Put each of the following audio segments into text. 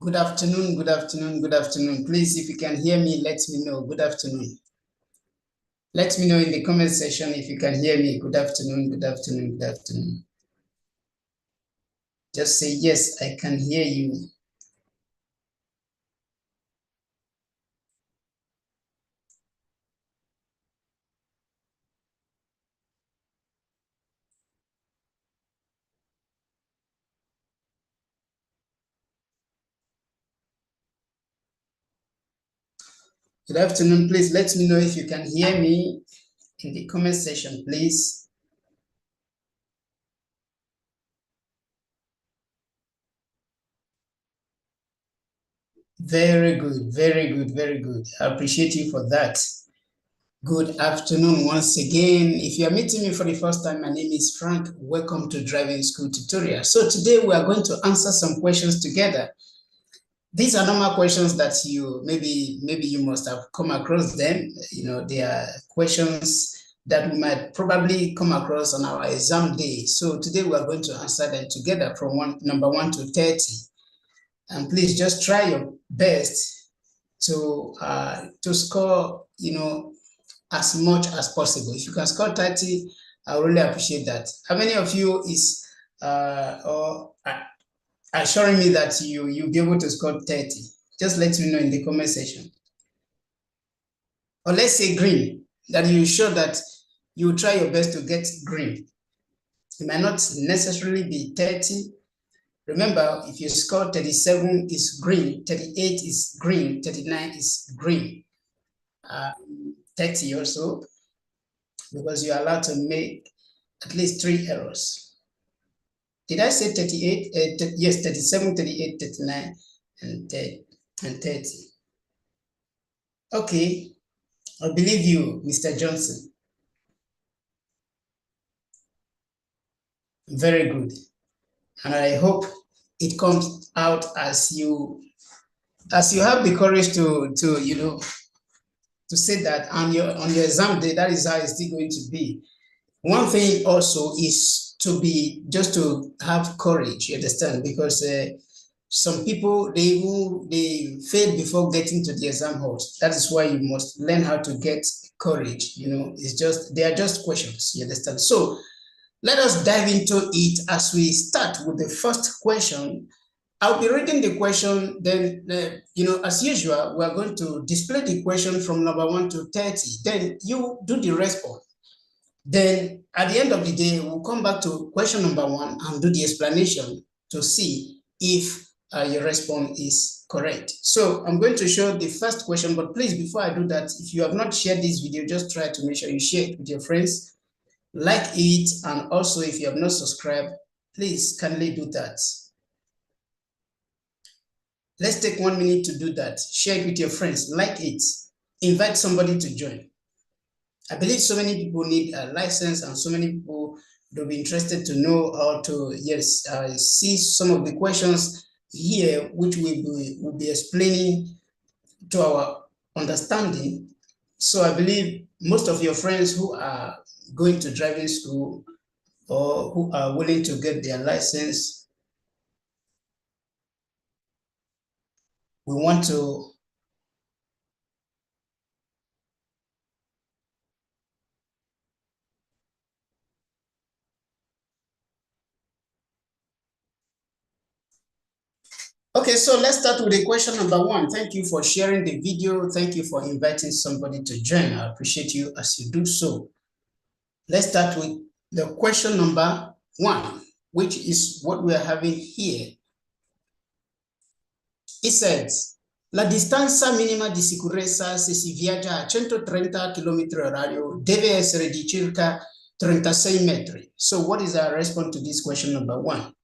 Good afternoon, good afternoon, good afternoon. Please, if you can hear me, let me know. Good afternoon. Let me know in the comment section if you can hear me. Good afternoon, good afternoon, good afternoon. Just say, yes, I can hear you. Good afternoon. Please let me know if you can hear me in the comment section, please. Very good, very good, very good. I appreciate you for that. Good afternoon once again. If you are meeting me for the first time, my name is Frank. Welcome to Driving School Tutorial. So today we are going to answer some questions together. These are normal questions that you maybe you must have come across them. You know, they are questions that we might probably come across on our exam day. So today we are going to answer them together from number 1 to 30. And please just try your best to score, as much as possible. If you can score 30, I really appreciate that. How many of you is assuring me that you'll be able to score 30? Just let me know in the comment section. Or let's say green, that you're sure that you will try your best to get green. It might not necessarily be 30. Remember, if you score 37 is green, 38 is green, 39 is green. 30 also, because you're allowed to make at least 3 errors. Did I say 38? Yes, 37, 38, 39, and 30. Okay, I believe you, Mr. Johnson. Very good. And I hope it comes out as you have the courage to say that on your exam day. That is how it's still going to be. One thing also is to have courage, you understand, because some people, they fail before getting to the exam hall. That is why you must learn how to get courage. They are just questions, you understand. So let us dive into it as we start with the first question. I'll be reading the question, then, as usual, we're going to display the question from number 1 to 30. Then you do the response. Then at the end of the day, we'll come back to question number 1 and do the explanation to see if your response is correct. So I'm going to show the first question, but please, before I do that, if you have not shared this video, just try to make sure you share it with your friends, like it, and also if you have not subscribed, please kindly do that. Let's take 1 minute to do that. Share it with your friends, like it, invite somebody to join. I believe so many people need a license, and so many people will be interested to know how to, see some of the questions here, which we'll be explaining to our understanding. So I believe most of your friends who are going to driving school or who are willing to get their license, we want to Okay, so let's start with the question number 1. Thank you for sharing the video. Thank you for inviting somebody to join. I appreciate you as you do so. Let's start with the question number 1, which is what we are having here. It says, la distanza minima di sicurezza se si viaggia a 130 km/h deve essere di circa 36 metri. So what is our response to this question number 1?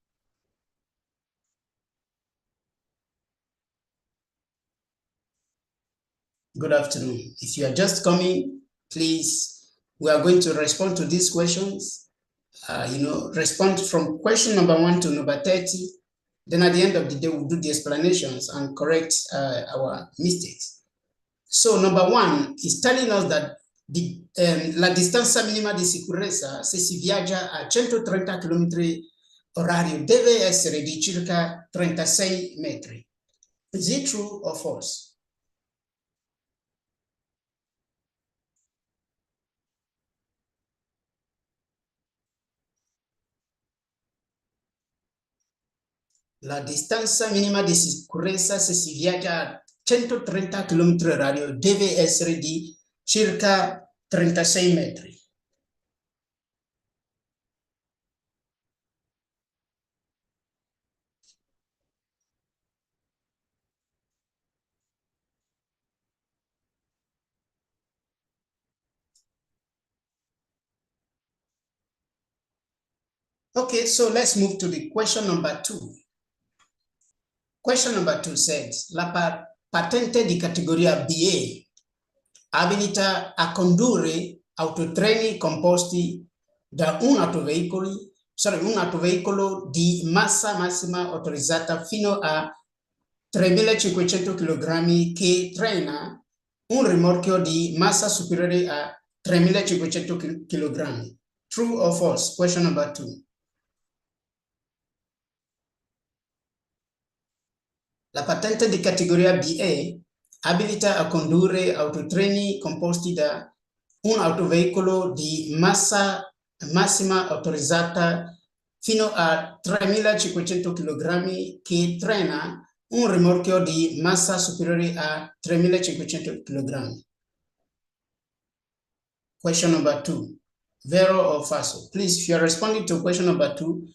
Good afternoon. If you are just coming, please, we are going to respond to these questions. Respond from question number 1 to number 30. Then at the end of the day, we'll do the explanations and correct our mistakes. So number 1 is telling us that la distanza minima di sicurezza se si viaggia a 130 km/h deve essere di circa 36 metri. Is it true or false? La distanza minima di sicurezza se si viaggia a 130 km orario deve essere di circa 36 metri. Okay, so let's move to the question number 2. Question number 2 says, la patente di categoria BA abilita a condurre autotreni composti da un autoveicolo di massa massima autorizzata fino a 3.500 kg che trena un rimorchio di massa superiore a 3.500 kg. True or false? Question number 2. La patente di categoria BA abilita a condurre autotreni composti da un autoveicolo di massa massima autorizzata fino a 3.500 kg che trena un rimorchio di massa superiore a 3.500 kg. Question number 2, vero or falso? Please, if you're responding to question number 2,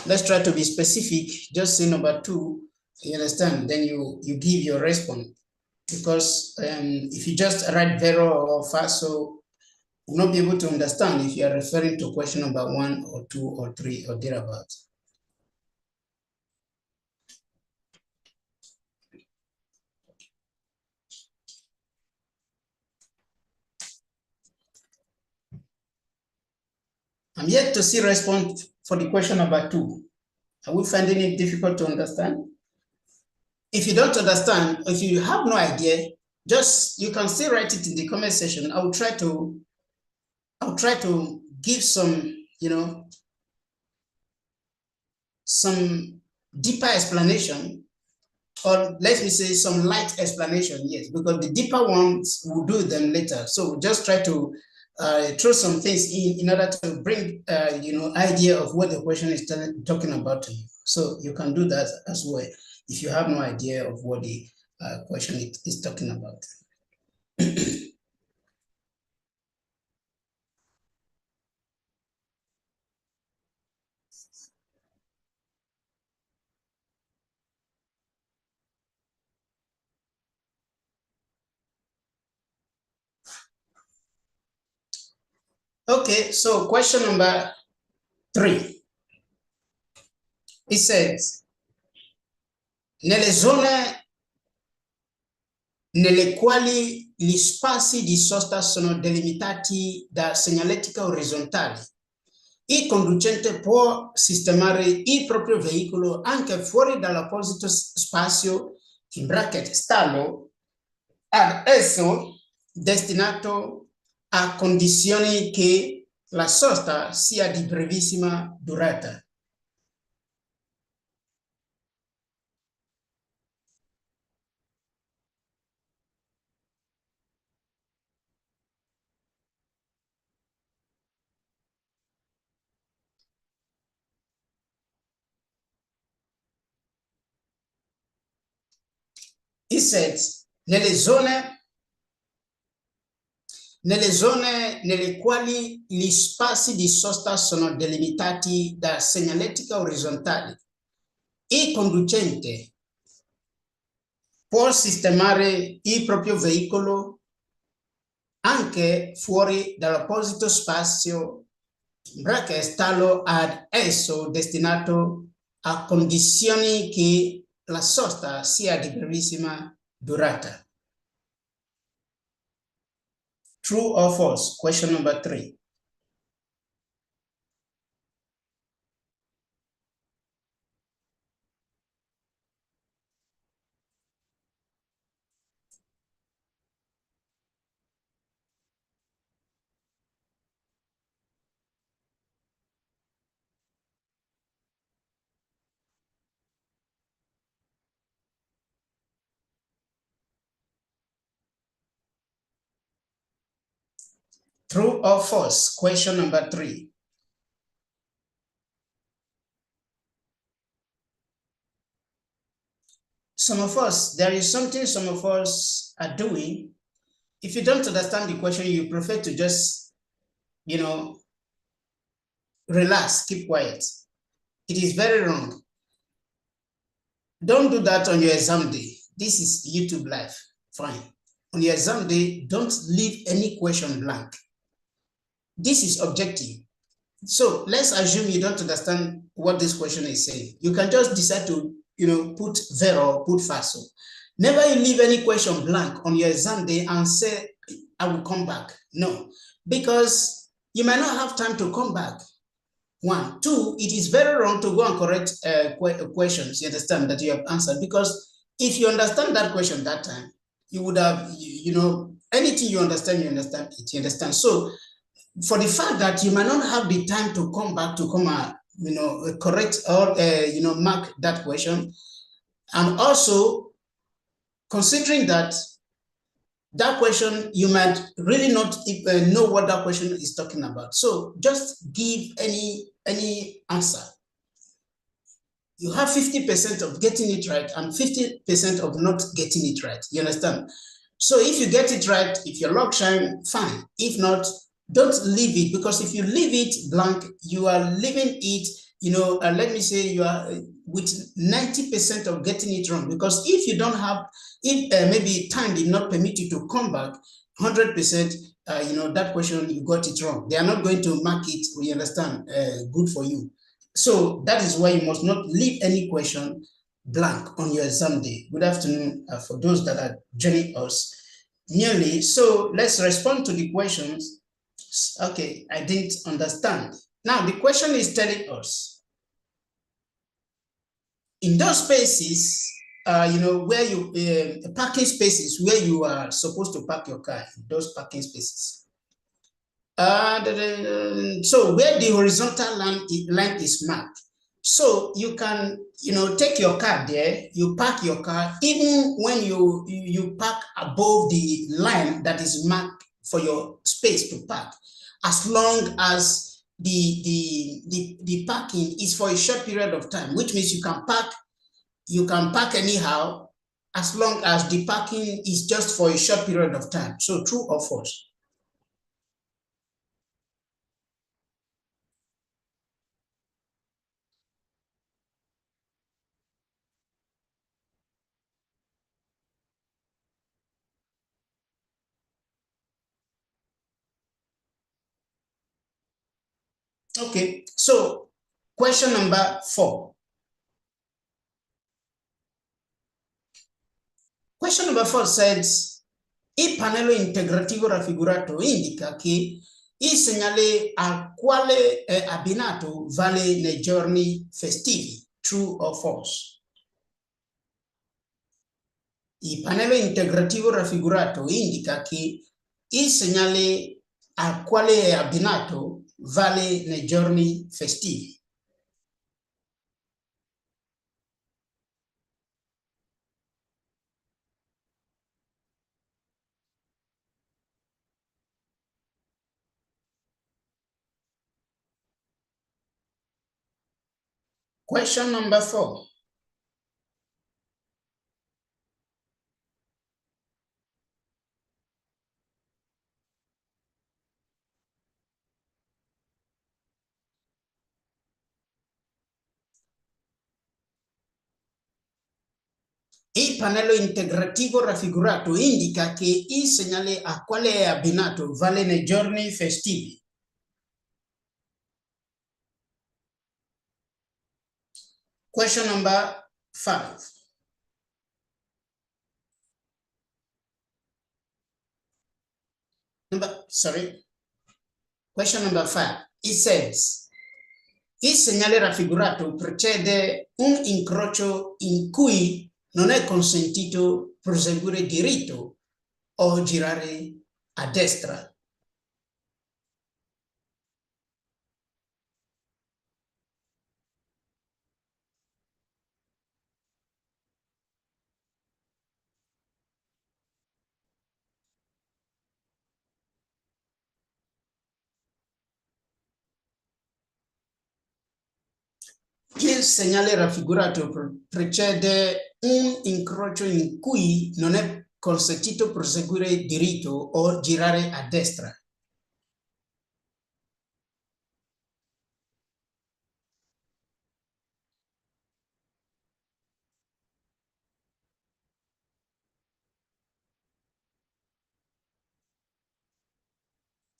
let's try to be specific. Just say number 2, you understand? Then you give your response. Because if you just write vero or falso, you'll not be able to understand if you are referring to question number 1 or 2 or 3 or thereabouts. I'm yet to see response for the question number 2. Are we finding it difficult to understand? If you don't understand, if you have no idea, just you can still write it in the comment section. I'll try to give some, some deeper explanation, or let me say some light explanation, yes, because the deeper ones we'll do them later. So just try to throw some things in order to bring idea of what the question is talking about to you. So you can do that as well if you have no idea of what the question is talking about. Okay, so question number 3. It says, nelle zone nelle quali gli spazi di sosta sono delimitati da segnaletica orizzontale, il conducente può sistemare il proprio veicolo anche fuori dall'apposito spazio, in bracket stallo, ad esso destinato a condizioni che la sosta sia di brevissima durata. It says, nelle zone nelle quali gli spazi di sosta sono delimitati da segnaletica orizzontale, il conducente può sistemare il proprio veicolo anche fuori dall'apposito spazio bracket stallo ad esso destinato a condizioni che la sosta sia di brevissima durata. True or false? Question number 3. True or false? Question number 3. Some of us, there is something some of us are doing. If you don't understand the question, you prefer to just, relax, keep quiet. It is very wrong. Don't do that on your exam day. This is YouTube Live. Fine. On your exam day, don't leave any question blank. This is objective. So let's assume you don't understand what this question is saying. You can just decide to, put zero or put falso. Never you leave any question blank on your exam day and say, I will come back. No, because you might not have time to come back. 1. 2, it is very wrong to go and correct questions, you understand, that you have answered, because if you understand that question that time, you would have, anything you understand it, you understand. So for the fact that you might not have the time to come back to come and, correct or, mark that question, and also considering that that question, you might really not know what that question is talking about. So just give any answer. You have 50% of getting it right and 50% of not getting it right. You understand? So if you get it right, if your luck shine, fine. If not, don't leave it, because if you leave it blank, you are leaving it, let me say you are with 90% of getting it wrong. Because if you don't have, if maybe time did not permit you to come back 100%, that question, you got it wrong. They are not going to mark it, you understand, good for you. So that is why you must not leave any question blank on your exam day. Good afternoon for those that are joining us nearly. So let's respond to the questions. Okay, I didn't understand. Now the question is telling us, in those spaces, where you, parking spaces where you are supposed to park your car, those parking spaces. So where the horizontal line is marked, so you can, take your car there, you park your car, even when you park above the line that is marked for your space to park, as long as the parking is for a short period of time, which means you can park anyhow, as long as the parking is just for a short period of time. So true or false? Okay, so question number 4. Question number 4 says, il panello integrativo raffigurato indica che il segnale al quale è abbinato vale nei giorni festivi. True or false? Il panello integrativo raffigurato indica che il segnale al quale è abbinato vale nei giorni festivi. Question number 4. Il pannello integrativo raffigurato indica che il segnale a quale è abbinato vale nei giorni festivi. Question number 5. Question number 5. It says, il segnale raffigurato precede un incrocio in cui non è consentito proseguire diritto o girare a destra. Il segnale raffigurato precede un incrocio in cui non è consentito proseguire diritto o girare a destra.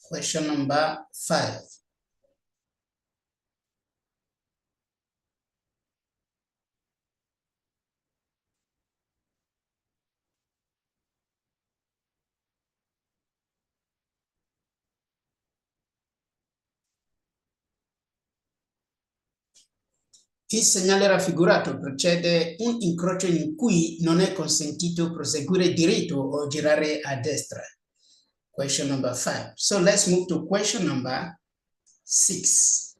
Question number 5. Il segnale raffigurato precede un incrocio in cui non è consentito proseguire diritto o girare a destra. Question number 5. So let's move to question number 6.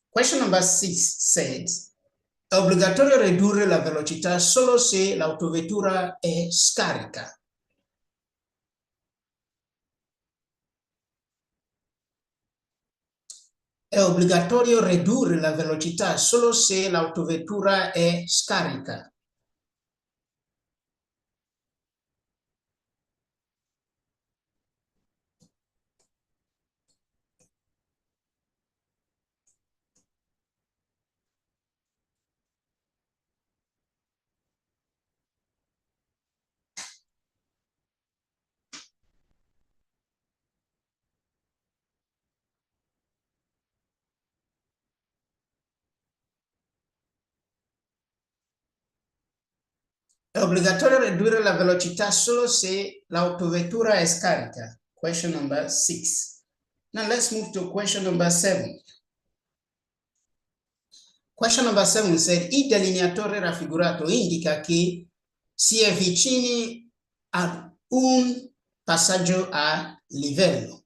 Question number 6 says, è obbligatorio ridurre la velocità solo se l'autovettura è scarica. È obbligatorio ridurre la velocità solo se l'autovettura è scarica. È obbligatorio ridurre la velocità solo se l'autovettura è scarica. Question number 6. Now let's move to question number 7. Question number 7 said, il delineatore raffigurato indica che si è vicini a un passaggio a livello.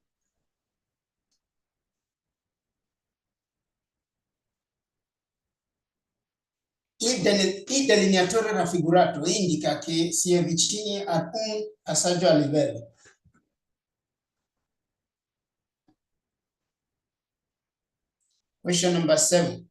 Il delineatore raffigurato indica che si è vicini ad un passaggio a livello. Question number 7.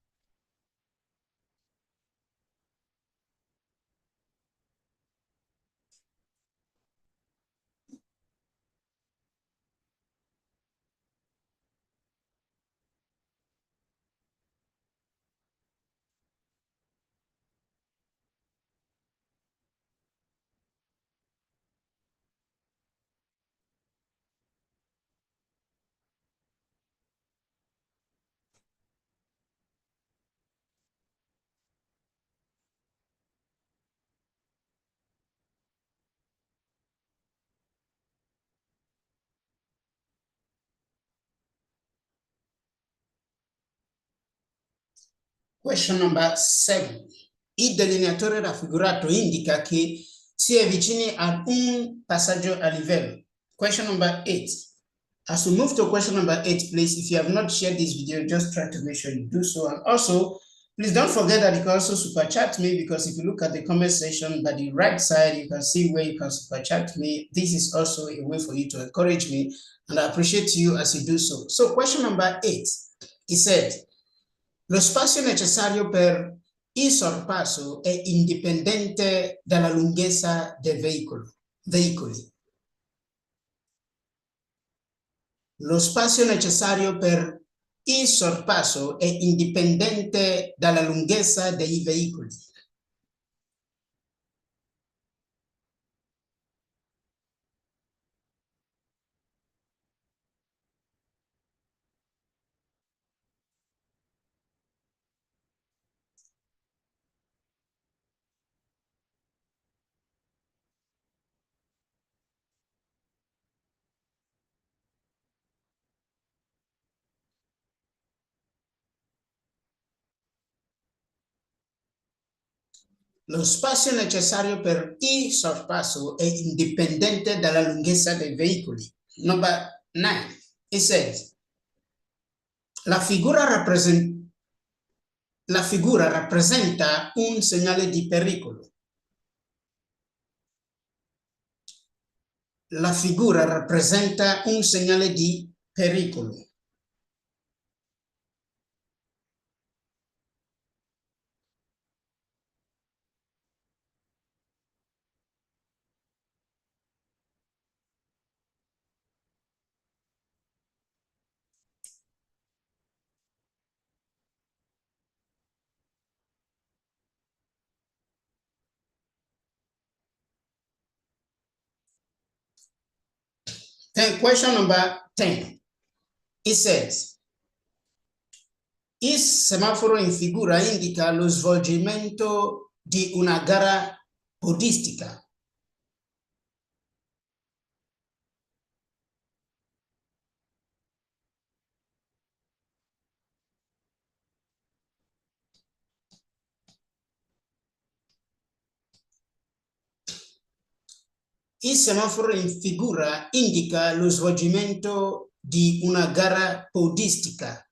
Question number 7. Il delineatore raffigurato indica che si è vicini ad un passaggio a livello. Question number 8. As we move to question number 8, please, if you have not shared this video, just try to make sure you do so. And also, please don't forget that you can also super chat me, because if you look at the comment section by the right side, you can see where you can super chat me. This is also a way for you to encourage me, and I appreciate you as you do so. So question number 8, he said, lo spazio necessario per il sorpasso è indipendente dalla lunghezza dei veicoli. Lo spazio necessario per il sorpasso è indipendente dalla lunghezza dei veicoli. Lo spazio necessario per il sorpasso è indipendente dalla lunghezza dei veicoli. Number 9, it says, la figura rappresenta un segnale di pericolo. La figura rappresenta un segnale di pericolo. Then question number 10. It says, il semaforo in figura indica lo svolgimento di una gara podistica. Il semaforo in figura indica lo svolgimento di una gara podistica.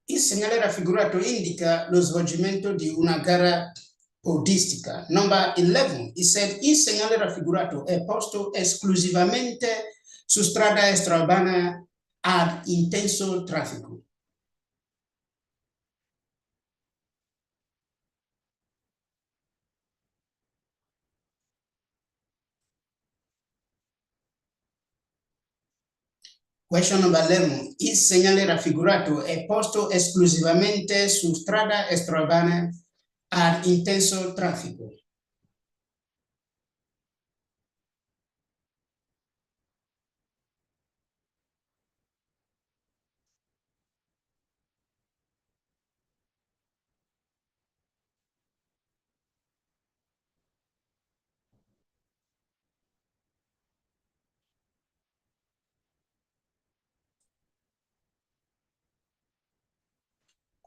Il segnale raffigurato indica lo svolgimento di una gara podistica. Number 11, it said il segnale raffigurato è posto esclusivamente su strada extraurbana ad intenso traffico. Question number 11. Il segnale raffigurato è posto esclusivamente su strada extraurbana ad intenso traffico.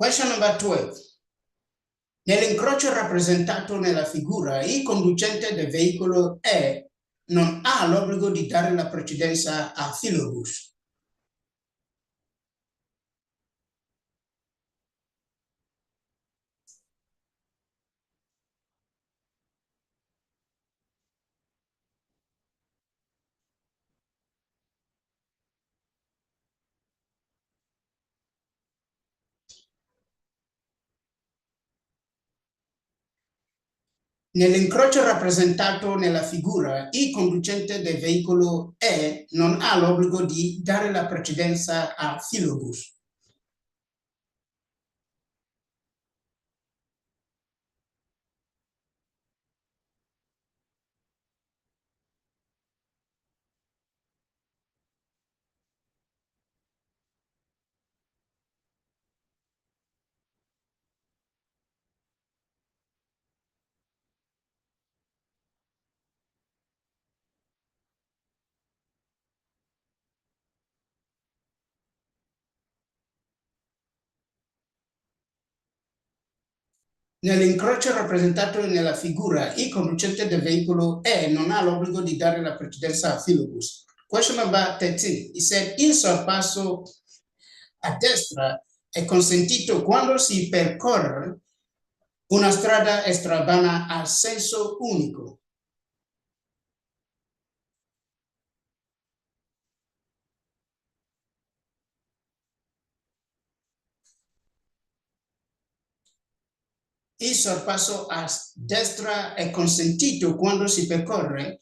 Question number 12. Nell'incrocio rappresentato nella figura, il conducente del veicolo E non ha l'obbligo di dare la precedenza a filobus. Nell'incrocio rappresentato nella figura, il conducente del veicolo E non ha l'obbligo di dare la precedenza a filobus. Nell'incrocio rappresentato nella figura, il conducente del veicolo E non ha l'obbligo di dare la precedenza a filobus. Question number 13. It said, il sorpasso a destra è consentito quando si percorre una strada extraurbana a senso unico. Il sorpasso a destra è consentito quando si percorre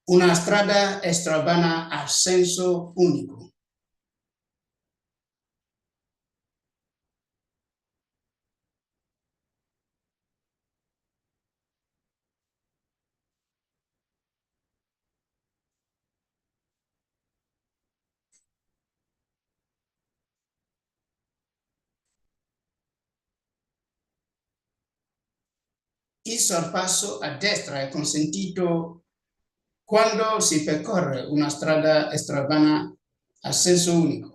una strada extraurbana a senso unico. Il sorpasso a destra è consentito quando si percorre una strada extraurbana a senso unico.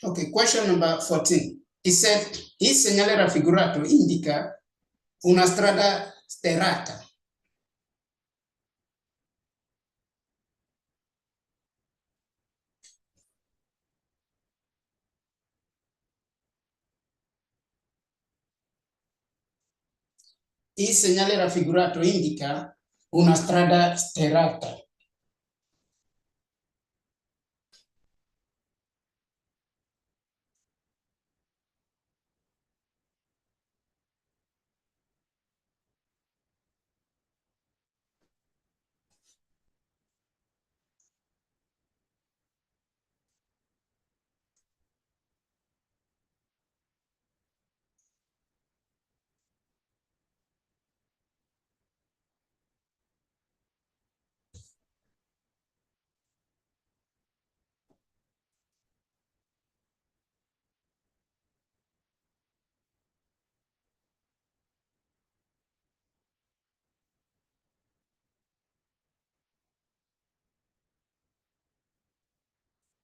Okay, question number 14. It said, il segnale raffigurato indica una strada sterrata. Il segnale raffigurato indica una strada sterrata.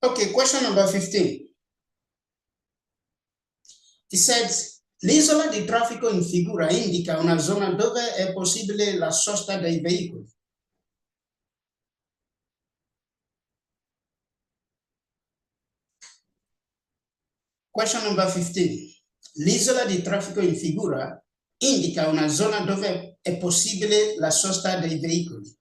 Okay, question number 15. It says, l'isola di traffico in figura indica una zona dove è possibile la sosta dei veicoli. Question number 15. L'isola di traffico in figura indica una zona dove è possibile la sosta dei veicoli.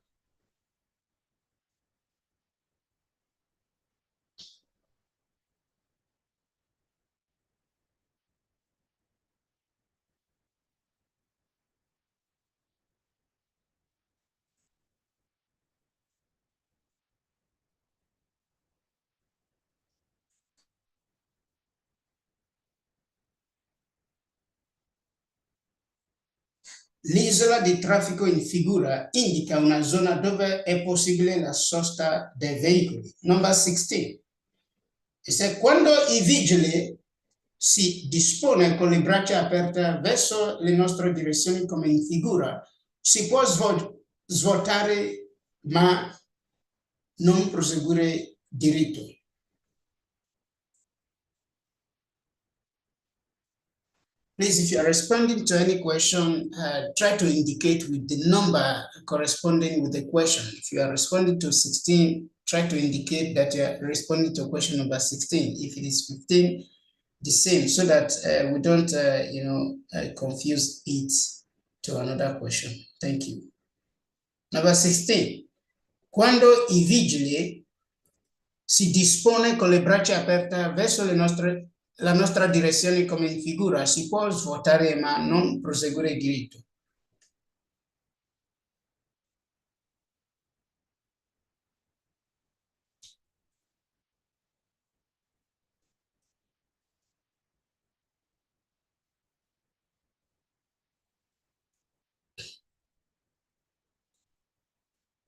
L'isola di traffico in figura indica una zona dove è possibile la sosta dei veicoli. Number 16. Se quando i vigili si dispone con le braccia aperte verso le nostre direzioni come in figura, si può svoltare ma non proseguire diritto. Please, if you are responding to any question, try to indicate with the number corresponding with the question. If you are responding to 16, try to indicate that you are responding to question number 16. If it is 15, the same, so that we don't, confuse it to another question. Thank you. Number 16. Quando i vigili si dispone con le braccia aperte verso la nostra direzione come in figura, si può svuotare ma non proseguire diritto.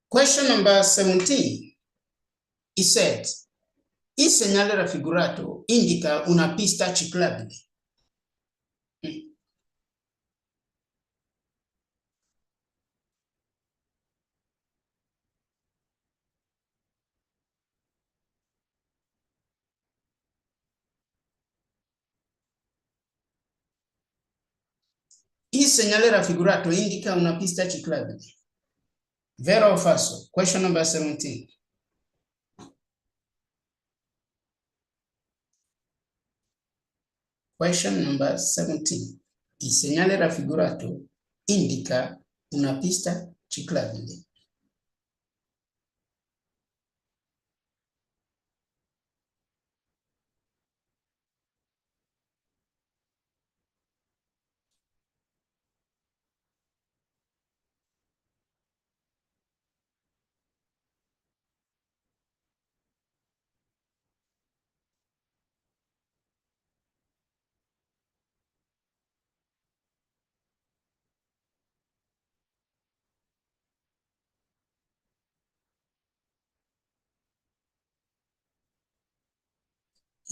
Question number 17. It said, il segnale raffigurato indica una pista ciclabile. Il segnale raffigurato indica una pista ciclabile. Vero o falso? Question number 17. Question number 17. Il segnale raffigurato indica una pista ciclabile.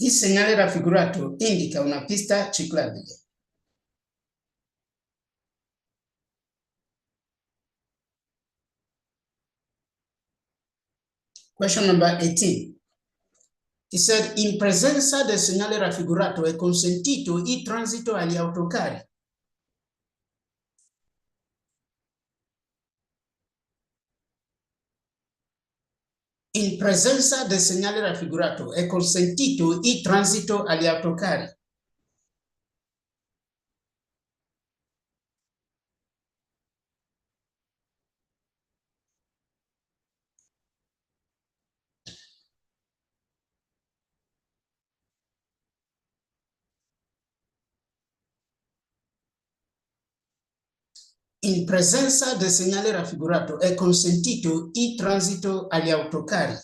Il segnale raffigurato indica una pista ciclabile. Question number 18. He said, in presenza del segnale raffigurato è consentito il transito agli autocarri. In presenza del segnale raffigurato è consentito il transito agli autocarri. In presenza del segnale raffigurato è consentito il transito agli autocarri.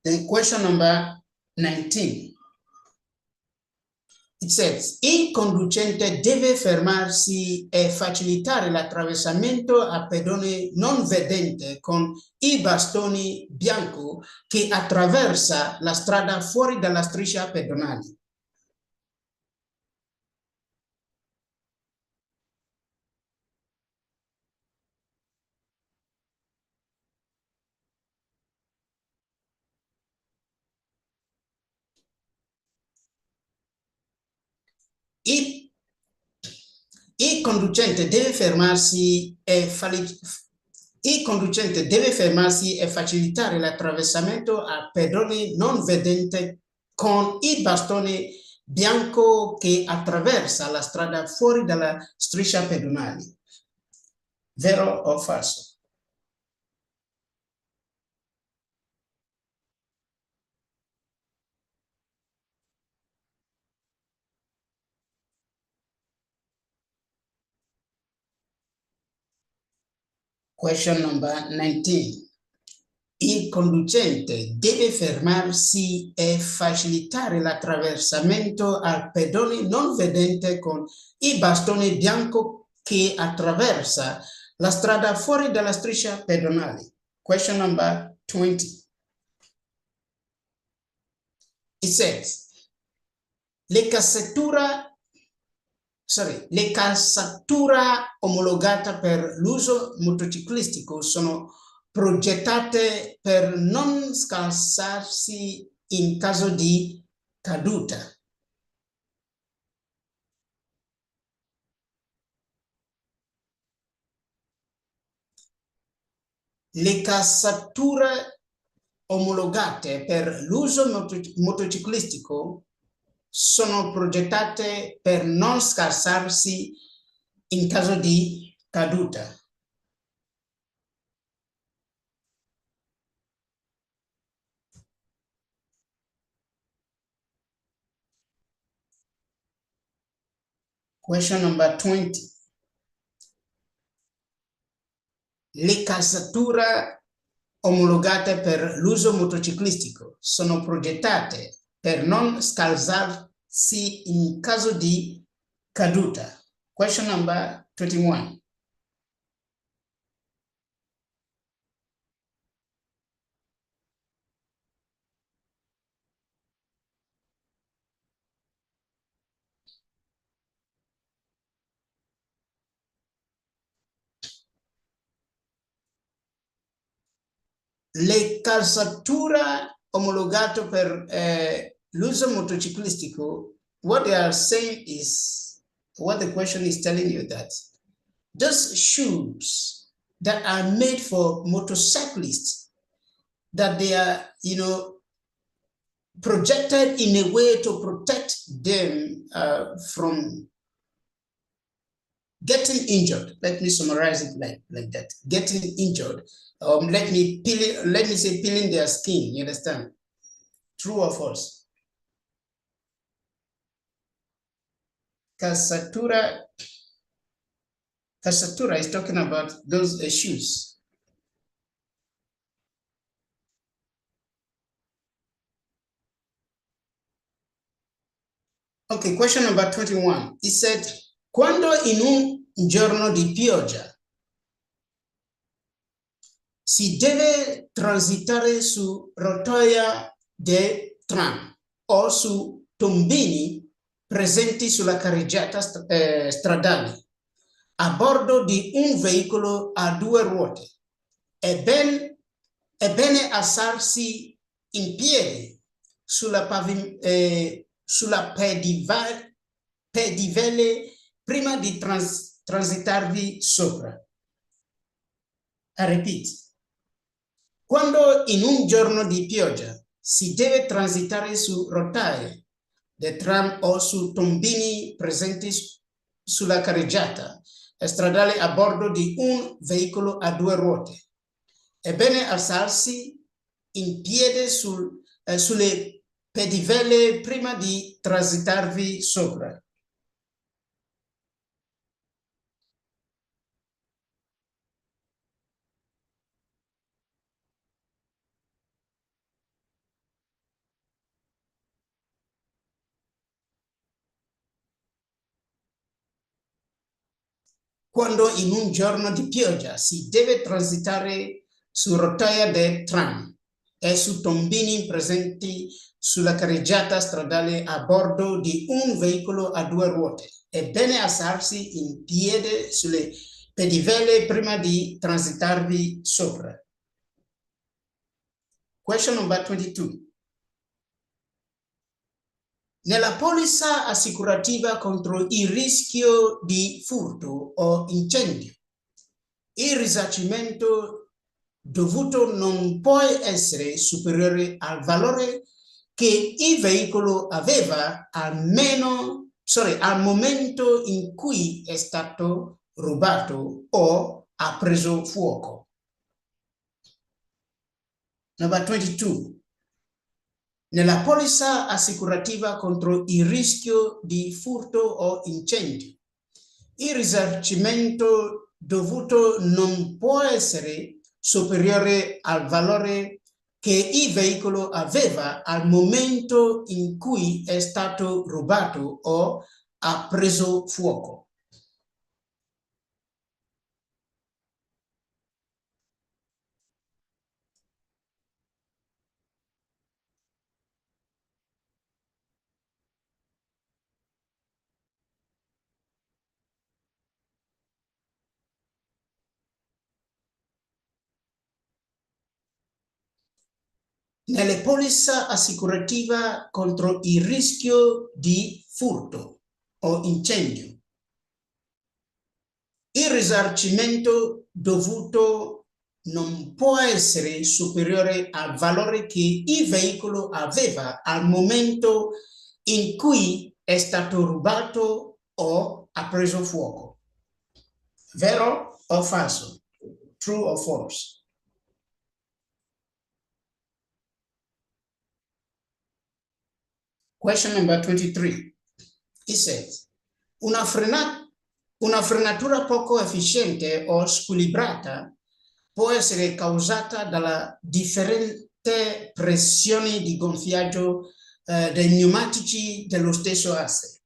Then question number 19. It says, il conducente deve fermarsi e facilitare l'attraversamento a pedone non vedente con i bastoni bianco che attraversa la strada fuori dalla striscia pedonale. Il conducente deve fermarsi e facilitare l'attraversamento a pedoni non vedente con il bastone bianco che attraversa la strada fuori dalla striscia pedonale. Vero o falso? Question number 19. Il conducente deve fermarsi e facilitare l'attraversamento al pedone non vedente con il bastone bianco che attraversa la strada fuori dalla striscia pedonale. Question number 20. It says, le calzature omologate per l'uso motociclistico sono progettate per non scalzarsi in caso di caduta. Le calzature omologate per l'uso motociclistico sono progettate per non scalzarsi in caso di caduta. Question number 20. Le calzature omologate per l'uso motociclistico sono progettate per non scalzarsi in caso di caduta. Question number 21. Le calzature omologate per l'uso motociclistico, what they are saying is, what the question is telling you that those shoes that are made for motorcyclists, that they are, projected in a way to protect them from getting injured. Let me summarize it like that. Getting injured. Let me say peeling their skin. You understand? True or false? Calzatura is talking about those shoes. Okay, question number 21. It said, quando in un giorno di pioggia si deve transitare su rotaia del tram o su tombini presenti sulla carreggiata stradale a bordo di un veicolo a due ruote. È bene alzarsi in piedi sulla pedivele prima di transitarvi sopra. I repeat. Quando in un giorno di pioggia si deve transitare su rotaie del tram o su tombini presenti sulla carreggiata stradale a bordo di un veicolo a due ruote, è bene alzarsi in piedi sulle pedivelle prima di transitarvi sopra. Quando in un giorno di pioggia si deve transitare su rotaia del tram e su tombini presenti sulla carreggiata stradale a bordo di un veicolo a due ruote, è bene alzarsi in piedi sulle pedivelle prima di transitarvi sopra. Question number 22. Nella polizza assicurativa contro il rischio di furto o incendio, il risarcimento dovuto non può essere superiore al valore che il veicolo aveva al momento in cui è stato rubato o ha preso fuoco. Number 22. Nella polizza assicurativa contro il rischio di furto o incendio, il risarcimento dovuto non può essere superiore al valore che il veicolo aveva al momento in cui è stato rubato o ha preso fuoco. Nelle polizze assicurativa contro il rischio di furto o incendio, il risarcimento dovuto non può essere superiore al valore che il veicolo aveva al momento in cui è stato rubato o ha preso fuoco. Vero o falso? True or false? Question number 23. It says, una frenatura poco efficiente o squilibrata può essere causata dalla differente pressione di gonfiaggio dei pneumatici dello stesso asse.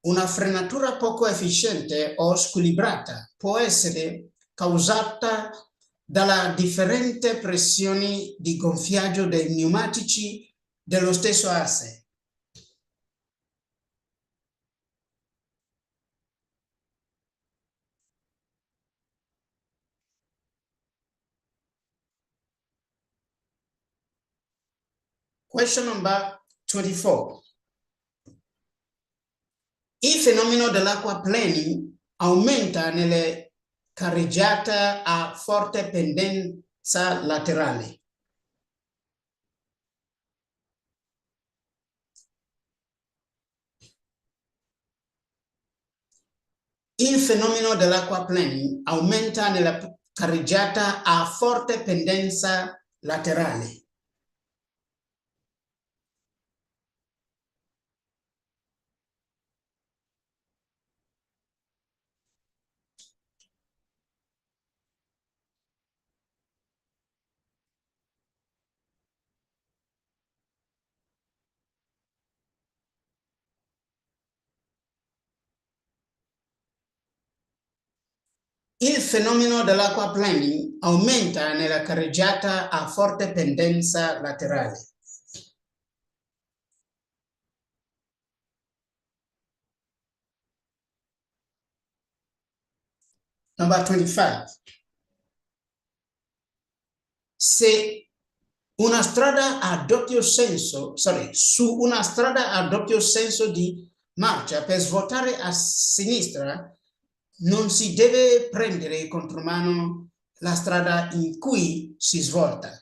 Una frenatura poco efficiente o squilibrata può essere causata dalla differente pressione di gonfiaggio dei pneumatici dello stesso asse. Question number 24. Il fenomeno dell'acquaplaning aumenta nelle carreggiate a forte pendenza laterale. Il fenomeno dell'acquaplaning aumenta nella carreggiata a forte pendenza laterale. Il fenomeno dell'acquaplaning aumenta nella carreggiata a forte pendenza laterale. Number 25. Se una strada a doppio senso, su una strada a doppio senso di marcia per svoltare a sinistra, non si deve prendere contromano la strada in cui si svolta.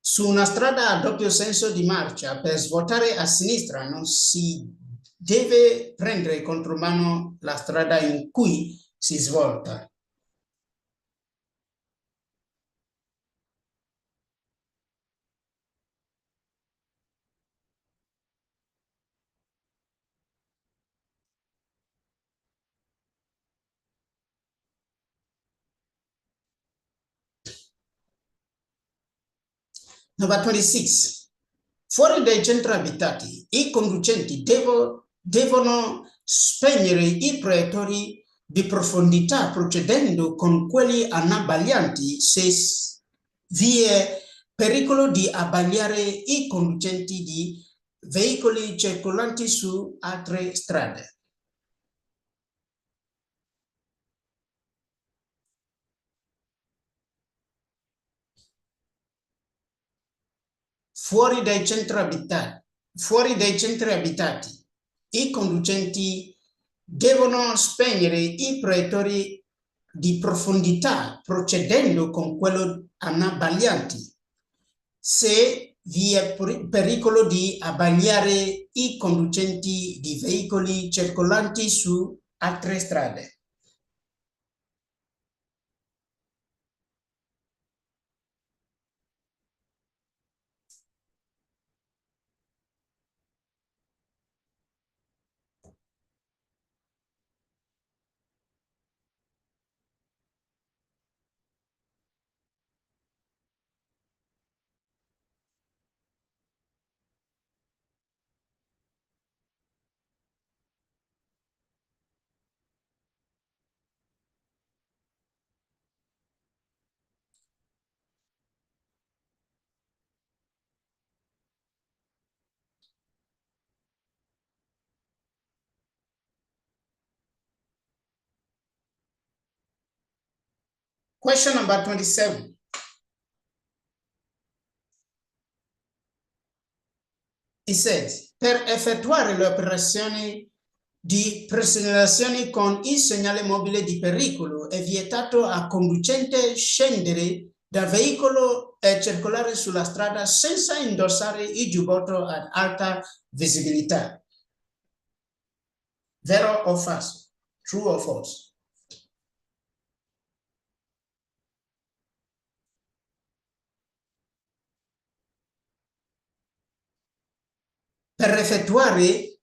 Su una strada a doppio senso di marcia per svoltare a sinistra non si deve prendere contromano la strada in cui si svolta. Number 26. Fuori dai centri abitati, i conducenti devono spegnere i proiettori di profondità procedendo con quelli anabbaglianti se vi è pericolo di abbagliare i conducenti di veicoli circolanti su altre strade. Fuori dai centri abitati, i conducenti devono spegnere i proiettori di profondità procedendo con quello anabbaglianti se vi è pericolo di abbagliare i conducenti di veicoli circolanti su altre strade. Question number 27. It says, per effettuare le operazioni di presegnalazione con il segnale mobile di pericolo è vietato al conducente scendere dal veicolo e circolare sulla strada senza indossare il giubbotto ad alta visibilità. Vero o falso? True or false? Per effettuare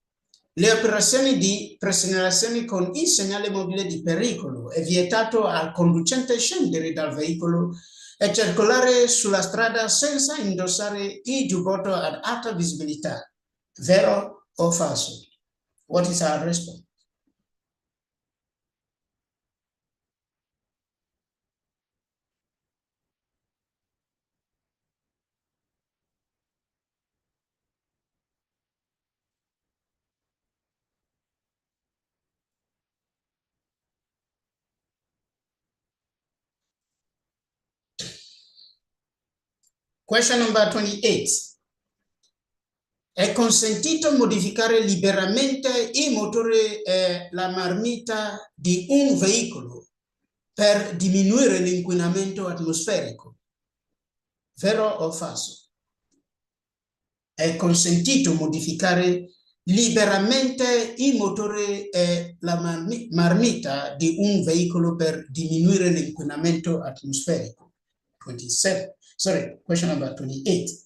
le operazioni di presegnalazione con il segnale mobile di pericolo è vietato al conducente scendere dal veicolo e circolare sulla strada senza indossare il giubbotto ad alta visibilità. Vero o falso? What is our response? Question number 28. È consentito modificare liberamente il motore e la marmita di un veicolo per diminuire l'inquinamento atmosferico. Vero o falso? È consentito modificare liberamente il motore e la marmita di un veicolo per diminuire l'inquinamento atmosferico. 27. Sorry, question number 28.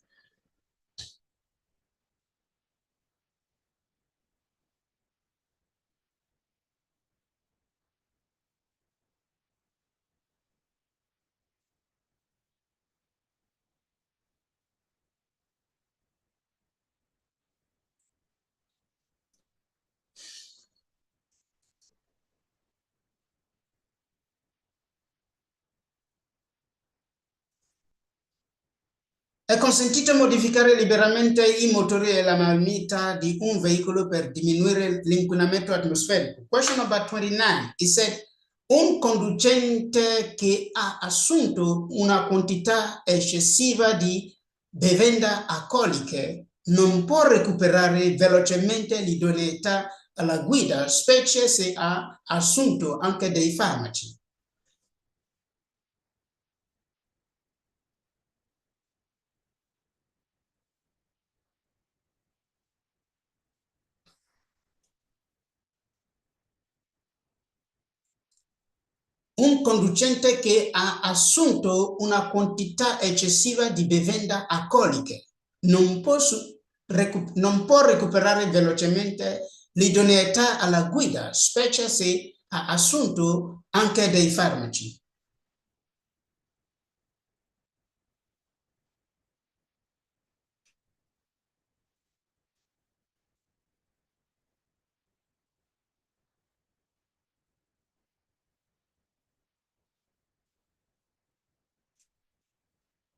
È consentito modificare liberamente i motori e la marmita di un veicolo per diminuire l'inquinamento atmosferico. Question number 29. It said, un conducente che ha assunto una quantità eccessiva di bevande alcoliche non può recuperare velocemente l'idoneità alla guida, specie se ha assunto anche dei farmaci. Un conducente che ha assunto una quantità eccessiva di bevande alcoliche non può recuperare velocemente l'idoneità alla guida, specie se ha assunto anche dei farmaci.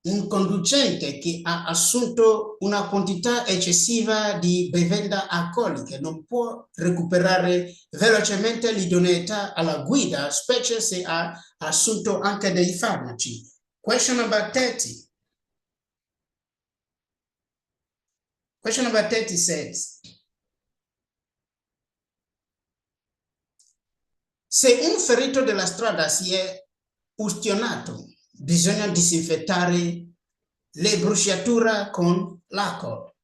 Un conducente che ha assunto una quantità eccessiva di bevande alcoliche non può recuperare velocemente l'idoneità alla guida, specie se ha assunto anche dei farmaci. Question number 30. Question number 30 says, se un ferito della strada si è ustionato, bisogna disinfettare le bruciature con l'acqua.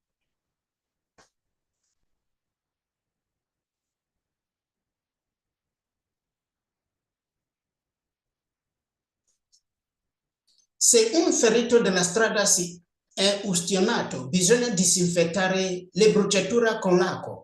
Se un ferito della strada si è ustionato, bisogna disinfettare le bruciature con l'acqua.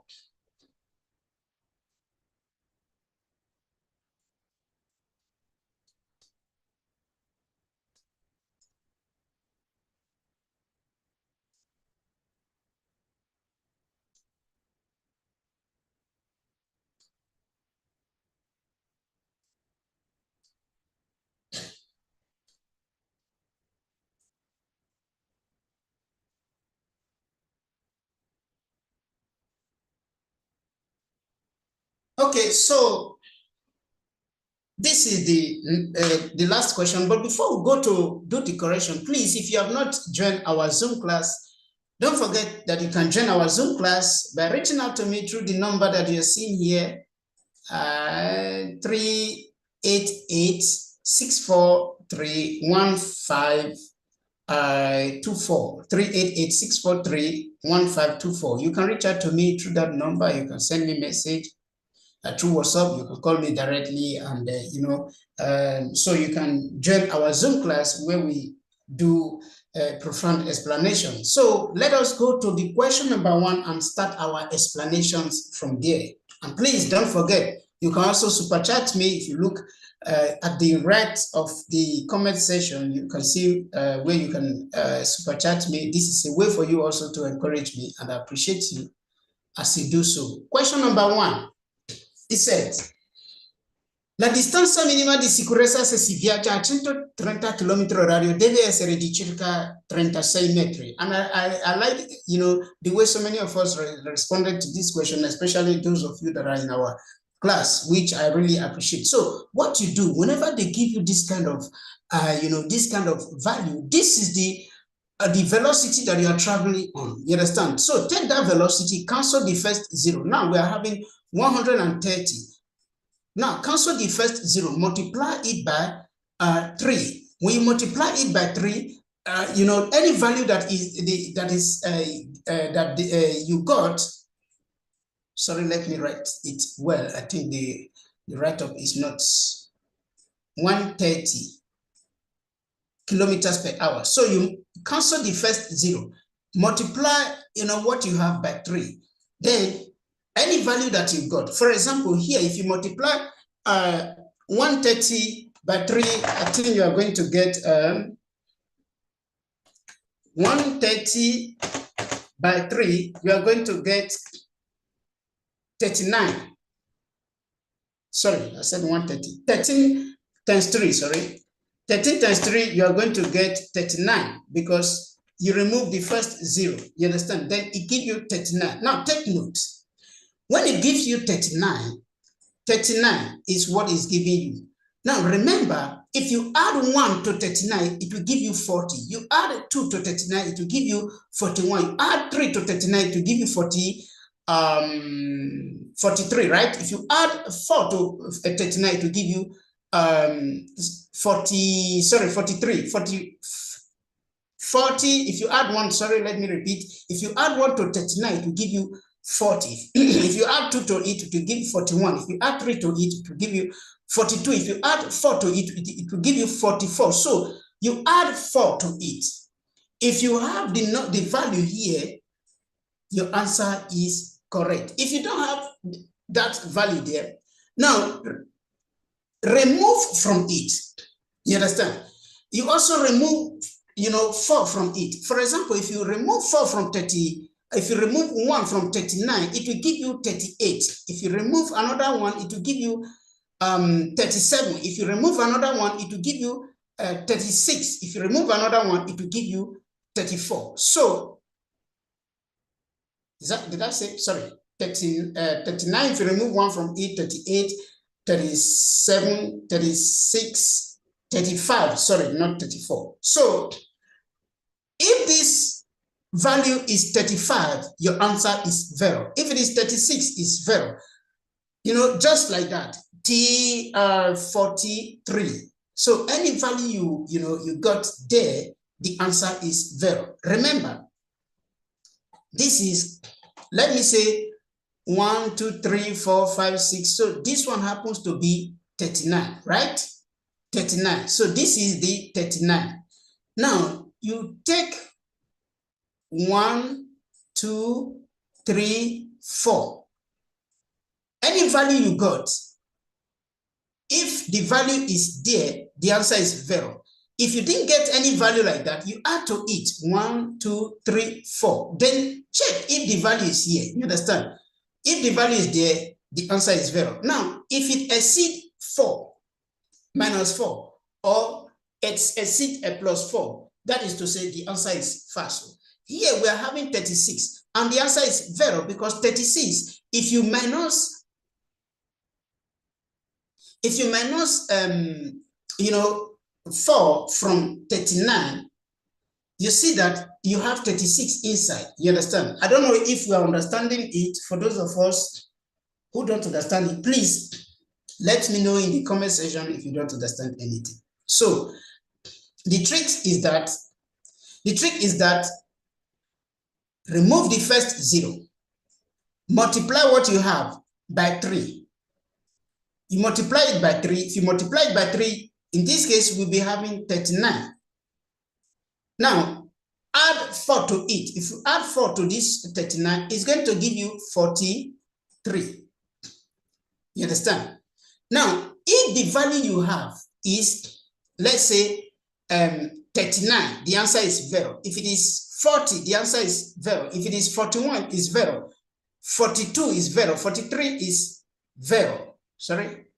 Okay, so this is the last question, but before we go to do the correction, please, if you have not joined our Zoom class, don't forget that you can join our Zoom class by reaching out to me through the number that you're seeing here, 388-643-1524, 388-643-1524. You can reach out to me through that number. You can send me a message through WhatsApp. You can call me directly, and so you can join our Zoom class where we do profound explanation. So let us go to the question number 1 and start our explanations from there. And please don't forget, you can also super chat me. If you look at the right of the comment section, you can see where you can super chat me. This is a way for you also to encourage me, and I appreciate you as you do so. Question number 1. It says, la distanza minima di sicurezza se si viaggia a 130 km/h deve essere di circa 36 metri. And I like, the way so many of us responded to this question, especially those of you that are in our class, which I really appreciate. So what you do, whenever they give you this kind of, this kind of value, this is the velocity that you are traveling on. You understand? So take that velocity, cancel the first zero. Now we are having 130. Now cancel the first zero, multiply it by 3. When you multiply it by 3, any value that you got. Sorry, let me write it well. I think the write-up is not 130 kilometers per hour. So you cancel the first zero, multiply what you have by 3. Then any value that you got. For example, here, if you multiply 130 by 3, I think you are going to get 130 by 3, you are going to get 39. Sorry, I said 130. 13 times 3, sorry. 13 times 3, you are going to get 39, because you remove the first 0. You understand? Then it gives you 39. Now take note. When it gives you 39, 39 is what is giving you. Now remember, if you add 1 to 39, it will give you 40. You add 2 to 39, it will give you 41. You add 3 to 39, it will give you 43, right? If you add 4 to 39, it will give you 43, 40. If you add 1, sorry, let me repeat. If you add 1 to 39, it will give you 40. If you add 2 to it, it will give you 41. If you add 3 to it, it will give you 42. If you add 4 to it, it will give you 44. So you add 4 to it. If you have the value here, your answer is correct. If you don't have that value there, now remove from it. You understand? You also remove, 4 from it. For example, if you remove 4 from 30, if you remove 1 from 39, it will give you 38. If you remove another one, it will give you 37. If you remove another one, it will give you 36. If you remove another one, it will give you 34. So, did I say, sorry, 39, if you remove 1 from it, 38, 37, 36, 35, sorry, not 34. So, if this value is 35, your answer is 0. If it is 36, it's 0. Just like that. T43. So any value you got there, the answer is 0. Remember, this is, let me say 1, 2, 3, 4, 5, 6. So this one happens to be 39, right? 39. So this is the 39. Now you take 1, 2, 3, 4. Any value you got, if the value is there, the answer is 0. If you didn't get any value like that, you add to it 1, 2, 3, 4. Then check if the value is here. You understand? If the value is there, the answer is 0. Now, if it exceeds 4 minus 4, or it's exceeds a plus 4, that is to say the answer is false. Here we are having 36, and the answer is 0 because 36, if you minus 4 from 39, you see that you have 36 inside. You understand? I don't know if we are understanding it. For those of us who don't understand it, please let me know in the comment section if you don't understand anything. So the trick is that remove the first 0, multiply what you have by 3. You multiply it by 3. If you multiply it by 3, in this case, we'll be having 39. Now, add 4 to it. If you add 4 to this 39, it's going to give you 43. You understand? Now, if the value you have is, let's say, 39, the answer is 0. If it is 40, the answer is 0. If it is 41, it's 0. 42 is 0. 43 is 0. Sorry,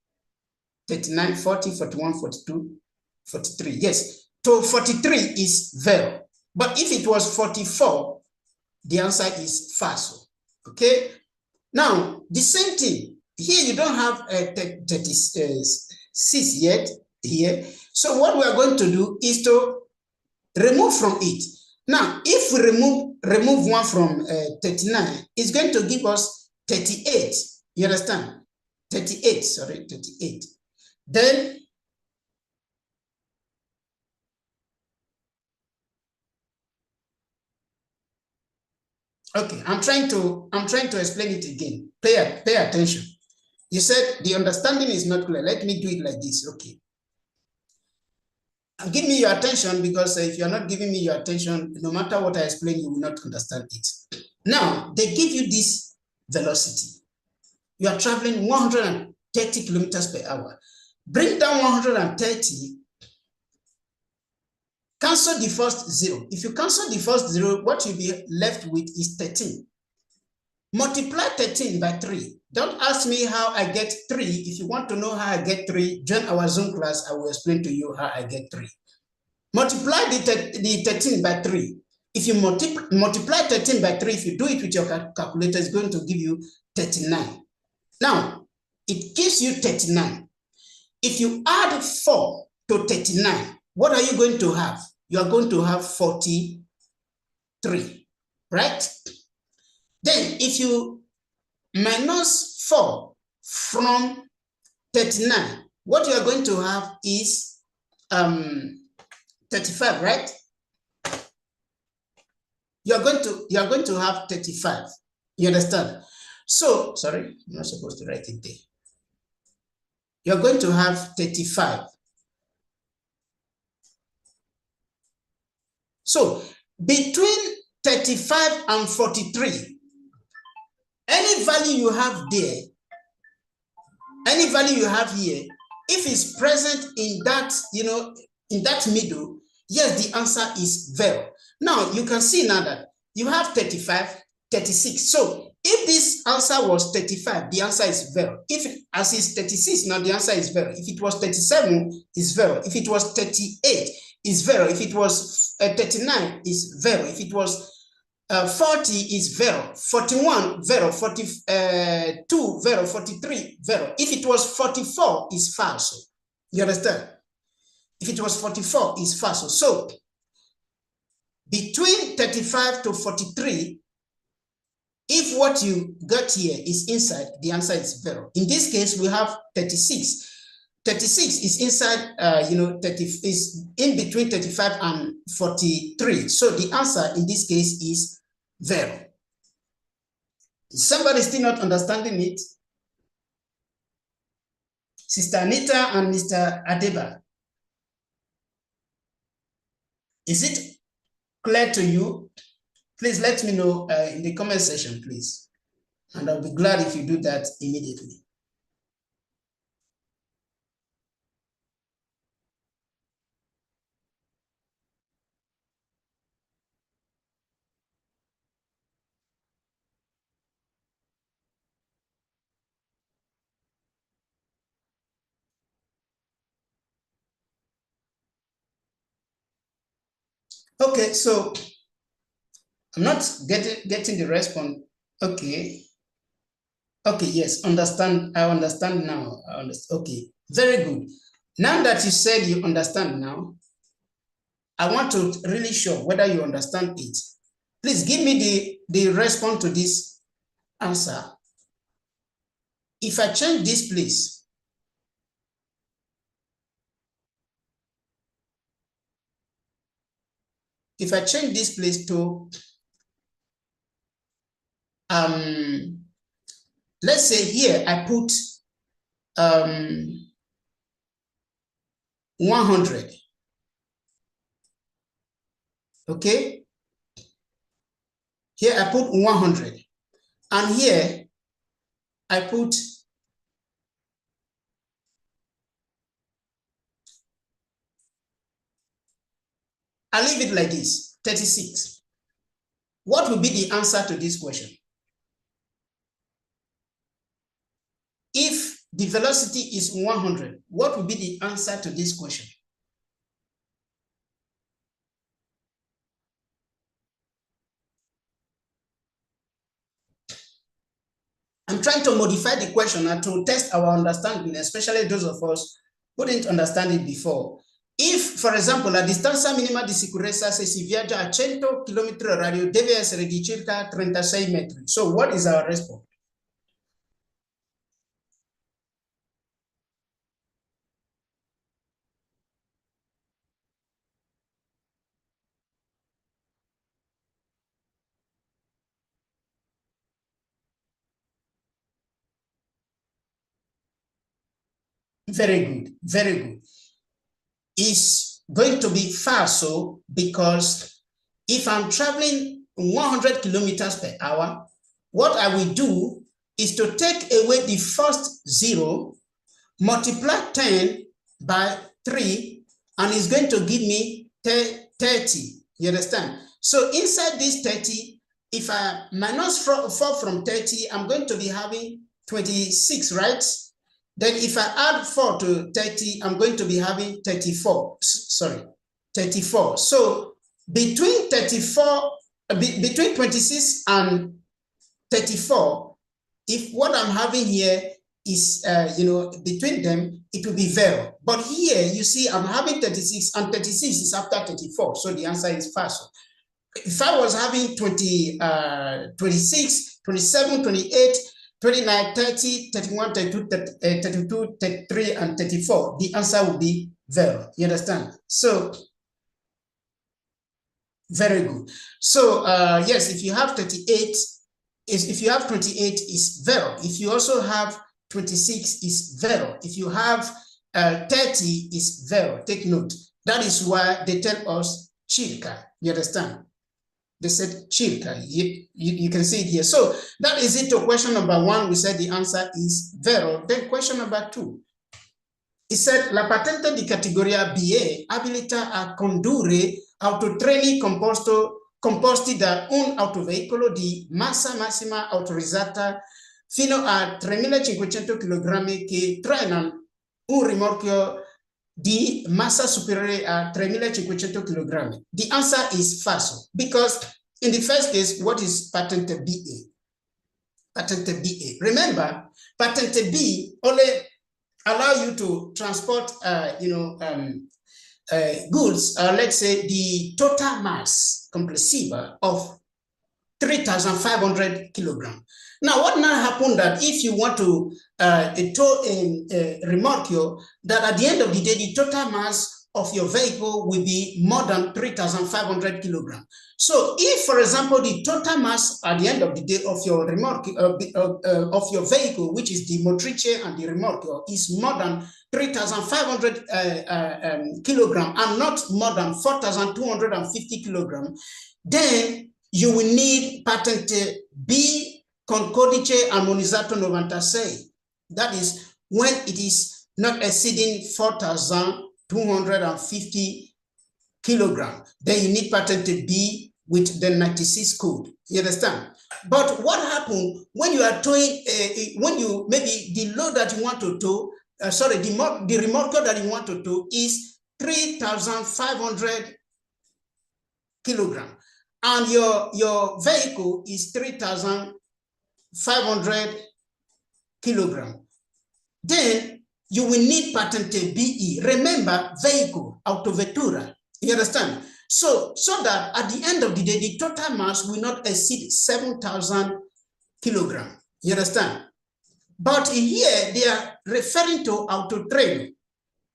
39, 40, 41, 42, 43. Yes, so 43 is 0. But if it was 44, the answer is false. Okay? Now, the same thing. Here you don't have a 36 yet here. So what we are going to do is to remove from it. Now, if we remove 1 from 39, it's going to give us 38. You understand? 38, sorry, 38. Then okay, I'm trying to explain it again. Pay attention. You said the understanding is not clear. Let me do it like this. Okay. Give me your attention, because if you're not giving me your attention, no matter what I explain, you will not understand it. Now, they give you this velocity. You are traveling 130 kilometers per hour. Bring down 130, cancel the first 0. If you cancel the first 0, what you'll be left with is 13. Multiply 13 by 3. Don't ask me how I get 3. If you want to know how I get 3, join our Zoom class. I will explain to you how I get 3. Multiply the 13 by 3. If you multiply 13 by 3, if you do it with your calculator, it's going to give you 39. Now, it gives you 39. If you add 4 to 39, what are you going to have? You are going to have 43, right? Then, if you minus 4 from 39, what you are going to have is 35, right? You are going to have 35. You understand? So, sorry, I'm not supposed to write it there. You're going to have 35. So, between 35 and 43, any value you have there, any value you have here, if it's present in that, in that middle, yes, the answer is 0. Now, you can see now that you have 35, 36. So, if this answer was 35, the answer is 0. If as is 36, now the answer is 0. If it was 37, it's 0. If it was 38, it's 0. If it was 39, it's 0. If it was 40, is 0. 41, 0. 42, 0. 43, 0. If it was 44, it's false. You understand? If it was 44, it's false. So, between 35 to 43, if what you got here is inside, the answer is 0. In this case, we have 36. 36 is inside, 30 is in between 35 and 43. So the answer in this case is 0. Is somebody still not understanding it? Sister Anita and Mr. Adeba. Is it clear to you? Please let me know in the comment section, please. And I'll be glad if you do that immediately. Okay, so I'm not getting the response. Okay. Okay, yes, understand. I understand now. I understand. Okay, very good. Now that you said you understand now, I want to really show whether you understand it. Please give me the response to this answer. If I change this place, if I change this place to, let's say here I put 100. Okay? Here I put 100. And here I put I leave it like this, 36. What will be the answer to this question? If the velocity is 100, what will be the answer to this question? I'm trying to modify the question and to test our understanding, especially those of us who didn't understand it before. If, for esempio, la distanza minima di sicurezza se si viaggia a 100 km/h deve essere di circa 36 metri. So what is our response? Very good, very good. Is going to be falso because if I'm traveling 100 kilometers per hour, what I will do is to take away the first 0, multiply 10 by 3, and it's going to give me 30. You understand? So inside this 30, if I minus 4 from 30, I'm going to be having 26, right? Then if I add 4 to 30, I'm going to be having 34. Sorry, 34. So between 26 and 34, if what I'm having here is, between them, it will be 0. But here, you see, I'm having 36, and 36 is after 34, so the answer is false. If I was having 26, 27, 28, 29, 30, 31, 32, 32, 33, and 34, the answer would be 0. You understand? So, very good. So, yes, if you have 38, if you have 28, is 0. If you also have 26, is 0. If you have 30, is 0. Take note. That is why they tell us circa. You understand? They said circa. You can see it here. So that is it to question number 1. We said the answer is 0. Then question number 2. It said, la patente di categoria BA abilita a condurre autotreni composti da un autoveicolo di massa massima autorizzata fino a 3.500 kg che trainano un rimorchio di massa superiore a 3.500 kg. The answer is false, because in the first case, what is Patente BA? Patente BA. Remember, Patente B only allow you to transport, goods, let's say the total mass complessiva of 3,500 kilograms. Now, what now happened that if you want to tow a remorque, that at the end of the day, the total mass of your vehicle will be more than 3,500 kilograms. So if, for example, the total mass at the end of the day of your remorque, of your vehicle, which is the motrice and the remorque, is more than 3,500 kilograms and not more than 4,250 kilograms, then you will need Patente B con codice armonizzato 96. That is when it is not exceeding 4,250 kilograms. Then you need Patente B with the 96 code. You understand? But what happened when you are towing, when you maybe the load that you want to tow, the remorque that you want to tow is 3,500 kilograms. And your vehicle is 3,500 kilograms. Then you will need Patente BE. Remember, vehicle, autovettura. You understand? So that at the end of the day, the total mass will not exceed 7,000 kilograms. You understand? But here they are referring to autotraining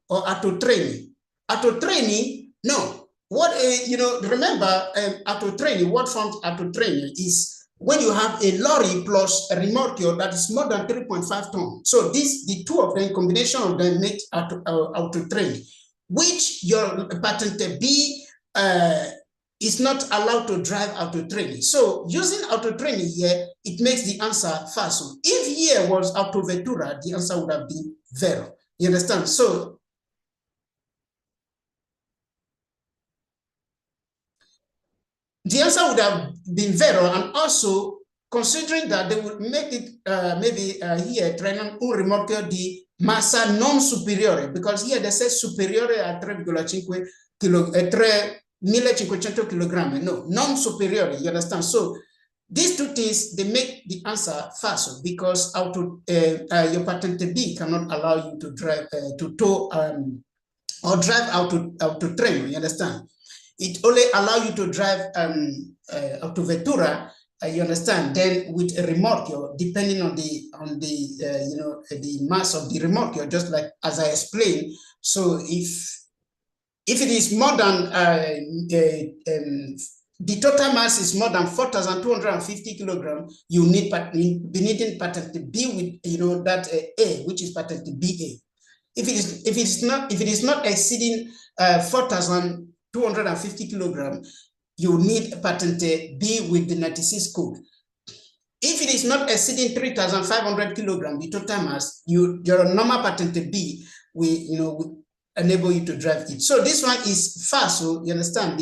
or autotraining. Autotraining, no. What remember, autotraining, what forms autotraining is when you have a lorry plus a remorque that is more than 3.5 tons. So the two of them, combination of them, make autotraining, which your Patente B is not allowed to drive autotraining. So using autotraining here, it makes the answer false. If here was autovettura, the answer would have been 0. You understand? So the answer would have been 0, and also considering that they would make it here trainano un rimorchio di massa non superiore, because here they say superiore a 3,5 3.500 kilograms. No, non superiore. You understand? So these two things, they make the answer false, because your Patente B cannot allow you to drive to tow or drive autotraining. You understand? It only allows you to drive autovettura, you understand, then with a remorque, depending on the mass of the remorque, just like as I explained. So if it is more than the total mass is more than 4,250 kilograms, you need needing Patente B with that A, which is Patente BA. If it is not exceeding 4,250 kilograms, you need Patente B with the 96 code. If it is not exceeding 3,500 kilograms, the total mass, your normal Patente B will enable you to drive it. So this one is false. You understand?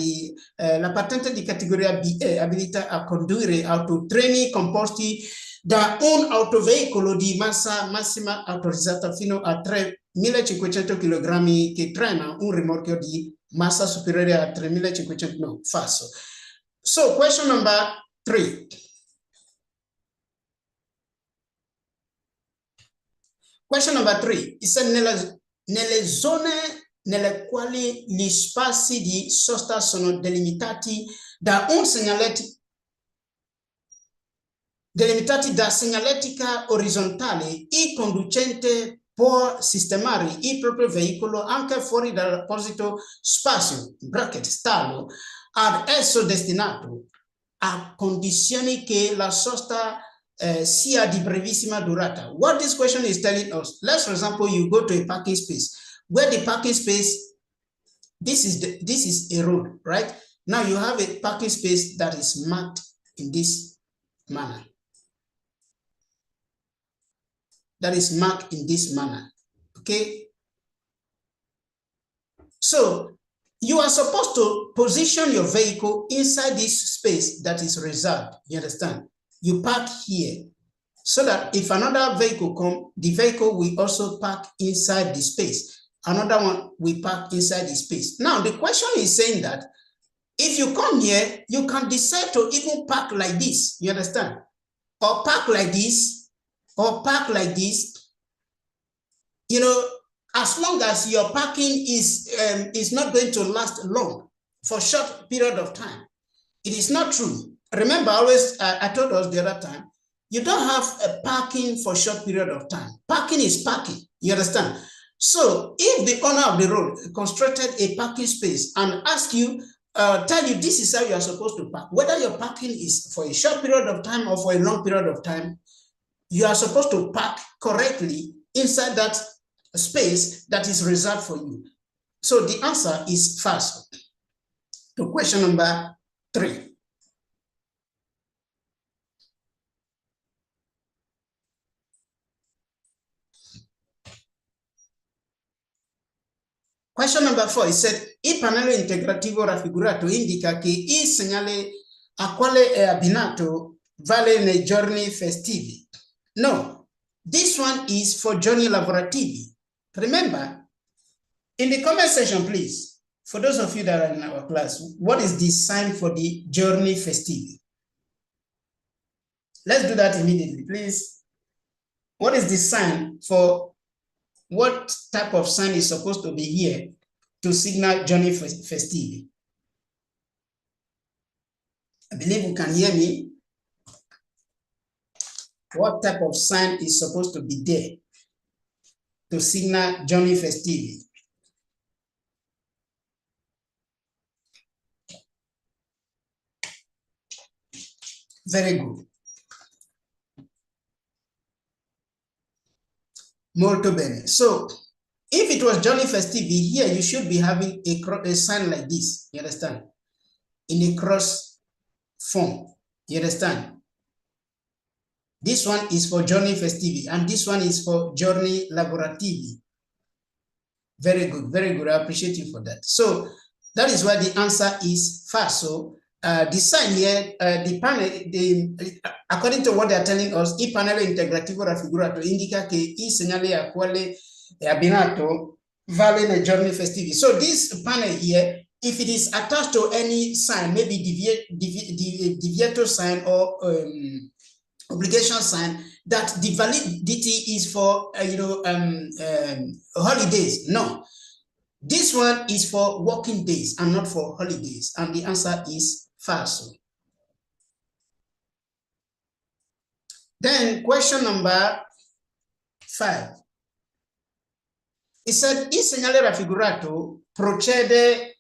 La patente di categoria BE abilita a condurre autotreni composti da un autoveicolo di massa massima autorizzata fino a 3 1500 kg che traina un rimorchio di massa superiore a 3500, no, falso. So question number 3. Question number 3, it said nelle zone nelle quali gli spazi di sosta sono delimitati da un delimitati da segnaletica orizzontale, il conducente può sistemare il proprio veicolo anche fuori dall'apposito spazio, bracket, stallo, ad esso destinato, a condizioni che la sosta sia di brevissima durata. What this question is telling us, let's for example, you go to a parking space, where the parking space, this is a road, right? Now you have a parking space that is marked in this manner. That is marked in this manner, okay? So you are supposed to position your vehicle inside this space that is reserved, you understand? You park here, so that if another vehicle comes, the vehicle will also park inside the space. Another one will park inside the space. Now, the question is saying that if you come here, you can decide to even park like this, you understand? Or park like this, or park like this. You know, as long as your parking is not going to last long, for a short period of time. It is not true. Remember, I told us the other time, you don't have a parking for a short period of time. Parking is parking, you understand? So if the owner of the road constructed a parking space and ask you, tell you this is how you are supposed to park, whether your parking is for a short period of time or for a long period of time, you are supposed to park correctly inside that space that is reserved for you. So the answer is false to question number 3. Question number 4, it said, il pannello integrativo raffigurato indica che il segnale a quale è abbinato vale nei giorni festivi. No, this one is for giorni lavorativi. Remember, in the comment section, please, for those of you that are in our class, what is the sign for the giorni festivi? Let's do that immediately, please. What is the sign for what type of sign is supposed to be here to signal giorni festivi? I believe you can hear me. What type of sign is supposed to be there to signal giorni festivi? Very good. Molto bene. So, if it was giorni festivi, here you should be having a sign like this, you understand? In a cross form, you understand? This one is for giorni festivi, and this one is for giorni lavorativi. Very good, very good. I appreciate you for that. So, that is why the answer is false. So, the sign here, the panel, according to what they are telling us, il pannello integrativo raffigurato indica che il segnale a quale è abbinato vale nei giorni festivi. So this panel here, if it is attached to any sign, maybe divieto sign or obligation sign, that the validity is for holidays. No. This one is for working days and not for holidays, and the answer is false. Then question number 5. It said, il segnale raffigurato procede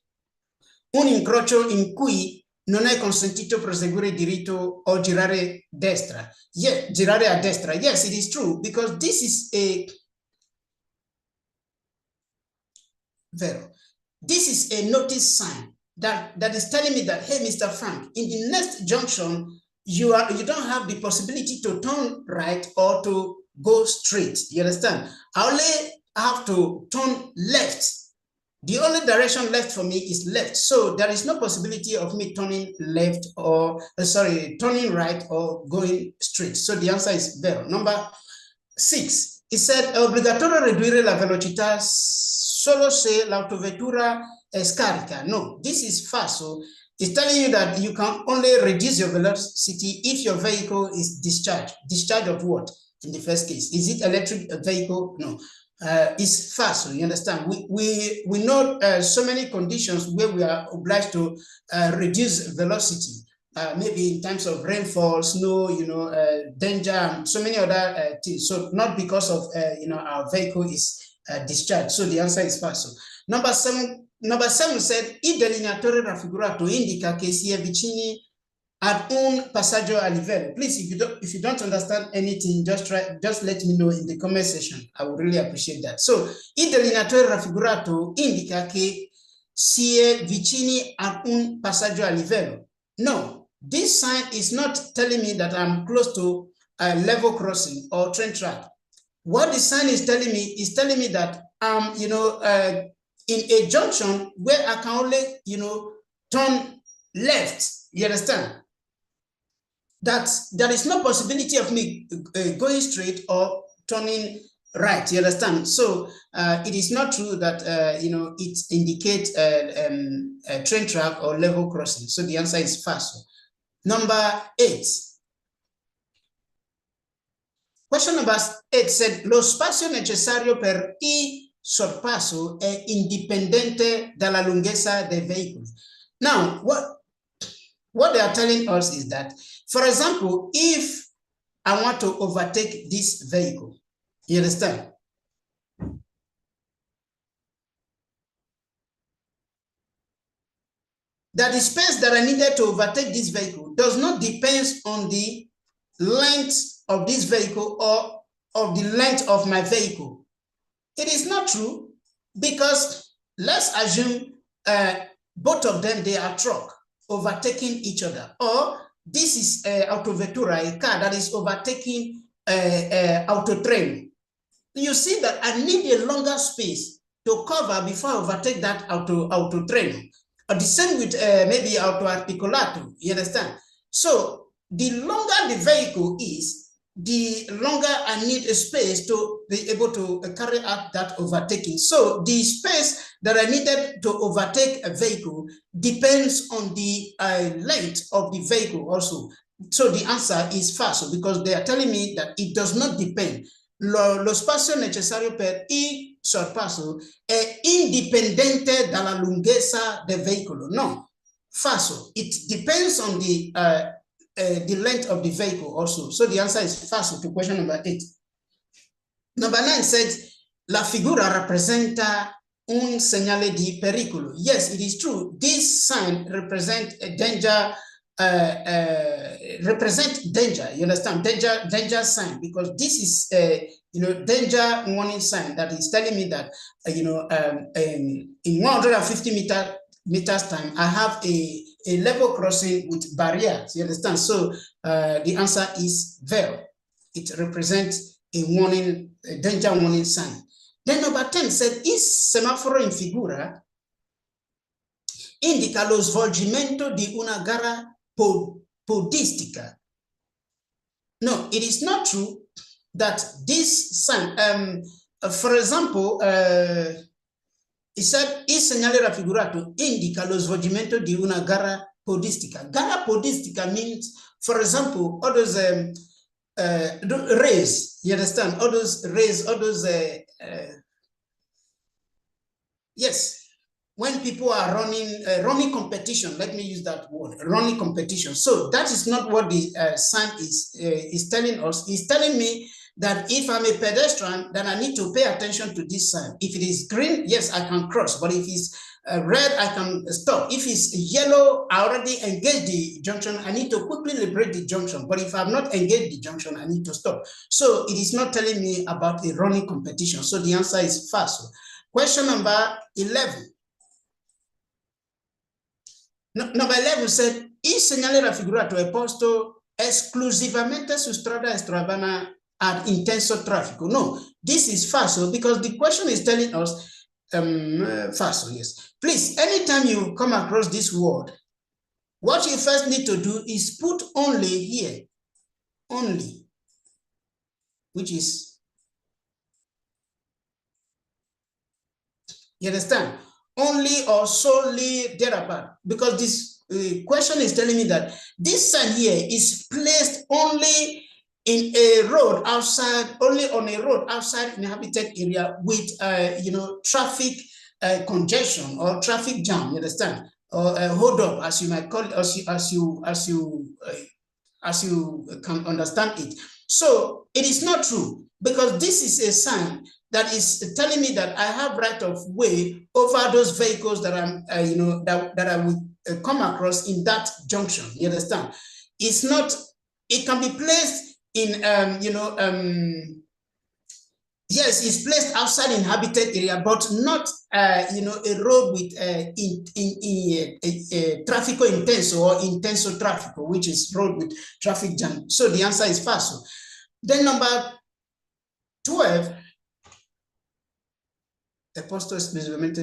un incrocio in cui non è consentito proseguire diritto o girare destra. Yeah, girare a destra. Yes, it is true, because this is a Vero. This is a notice sign that is telling me that, hey, Mr. Frank, in the next junction, you don't have the possibility to turn right or to go straight. You understand? I only have to turn left. The only direction left for me is left. So there is no possibility of me turning left or, turning right or going straight. So the answer is Vero. Number 6. It said è obbligatorio ridurre la velocità solo se l'autovettura è scarica. No, this is falso. It's telling you that you can only reduce your velocity if your vehicle is discharged. Discharge of what? In the first case, is it electric vehicle? No, it's false. You understand? We know so many conditions where we are obliged to reduce velocity. Maybe in terms of rainfall, snow, danger, and so many other things. So not because of our vehicle is discharged. So the answer is false. Number seven said il delineatore raffigurato indica che si è vicini ad un passaggio a livello. Please, if you don't understand anything, just let me know in the comment section. I would really appreciate that. So, il delineatore raffigurato indica che si è vicini ad un passaggio a livello. No, this sign is not telling me that I'm close to a level crossing or train track. What the sign is telling me that I'm, in a junction where I can only, turn left. You understand? That there is no possibility of me going straight or turning right. You understand? So it is not true that it indicates a train track or level crossing. So the answer is false. Number 8. Question number 8 said lo spazio necessario per i sorpasso è indipendente dalla lunghezza dei veicoli. Now, what they are telling us is that, for example, if I want to overtake this vehicle, you understand? That the space that I needed to overtake this vehicle does not depend on the length of this vehicle or of the length of my vehicle. It is not true, because let's assume both of them, they are truck overtaking each other, or this is autovettura, a car that is overtaking auto train. You see that I need a longer space to cover before I overtake that auto train. Or the same with maybe auto articolato, you understand? So the longer the vehicle is, the longer I need a space to be able to carry out that overtaking. So the space that I needed to overtake a vehicle depends on the length of the vehicle also. So the answer is false, because they are telling me that it does not depend. Lo spazio necessario per il sorpasso è indipendente dalla lunghezza del veicolo. No, falso. It depends on the length of the vehicle also. So the answer is false to question number 8. Number 9 says, la figura rappresenta un segnale di pericolo. Yes, it is true. This sign represents a danger, danger, you understand? Danger sign, because this is danger warning sign that is telling me that, in 150 meters time, I have a level crossing with barriers, you understand? So the answer is vero. It represents a warning, a danger warning sign. Then number 10 said, il semaforo in figura indica lo svolgimento di una gara podistica. No, it is not true that this sign, for example, it said, il segnale raffigurato indica lo svolgimento di una gara podistica. Gara podistica means, for example, all those race, you understand? All those race, all those, yes, when people are running competition, let me use that word, running competition. So that is not what the sign is telling us. It's telling me that if I'm a pedestrian, then I need to pay attention to this sign. If it is green, yes, I can cross. But if it's red, I can stop. If it's yellow, I already engaged the junction. I need to quickly liberate the junction. But if I've not engaged the junction, I need to stop. So it is not telling me about a running competition. So the answer is false. Question number 11. Number 11 said, il segnale raffigurato è posto esclusivamente su strada extravana ad intenso traffico. No, this is falso, because the question is telling us, falso, yes. Please, anytime you come across this word, what you first need to do is put only here, only, which is You understand? Only or solely thereabout. Because this question is telling me that this sign here is placed only in a road outside, only on a road outside inhabited area with, traffic congestion or traffic jam. You understand? Or hold up, as you might call it, as you can understand it. So it is not true, because this is a sign that is telling me that I have right of way over those vehicles that I'm, that I will come across in that junction. You understand? It's not. It can be placed in, yes, it's placed outside inhabited area, but not, a road with traffico intenso or intenso traffico, which is road with traffic jam. So the answer is falso. Then number 12, the posto especialmente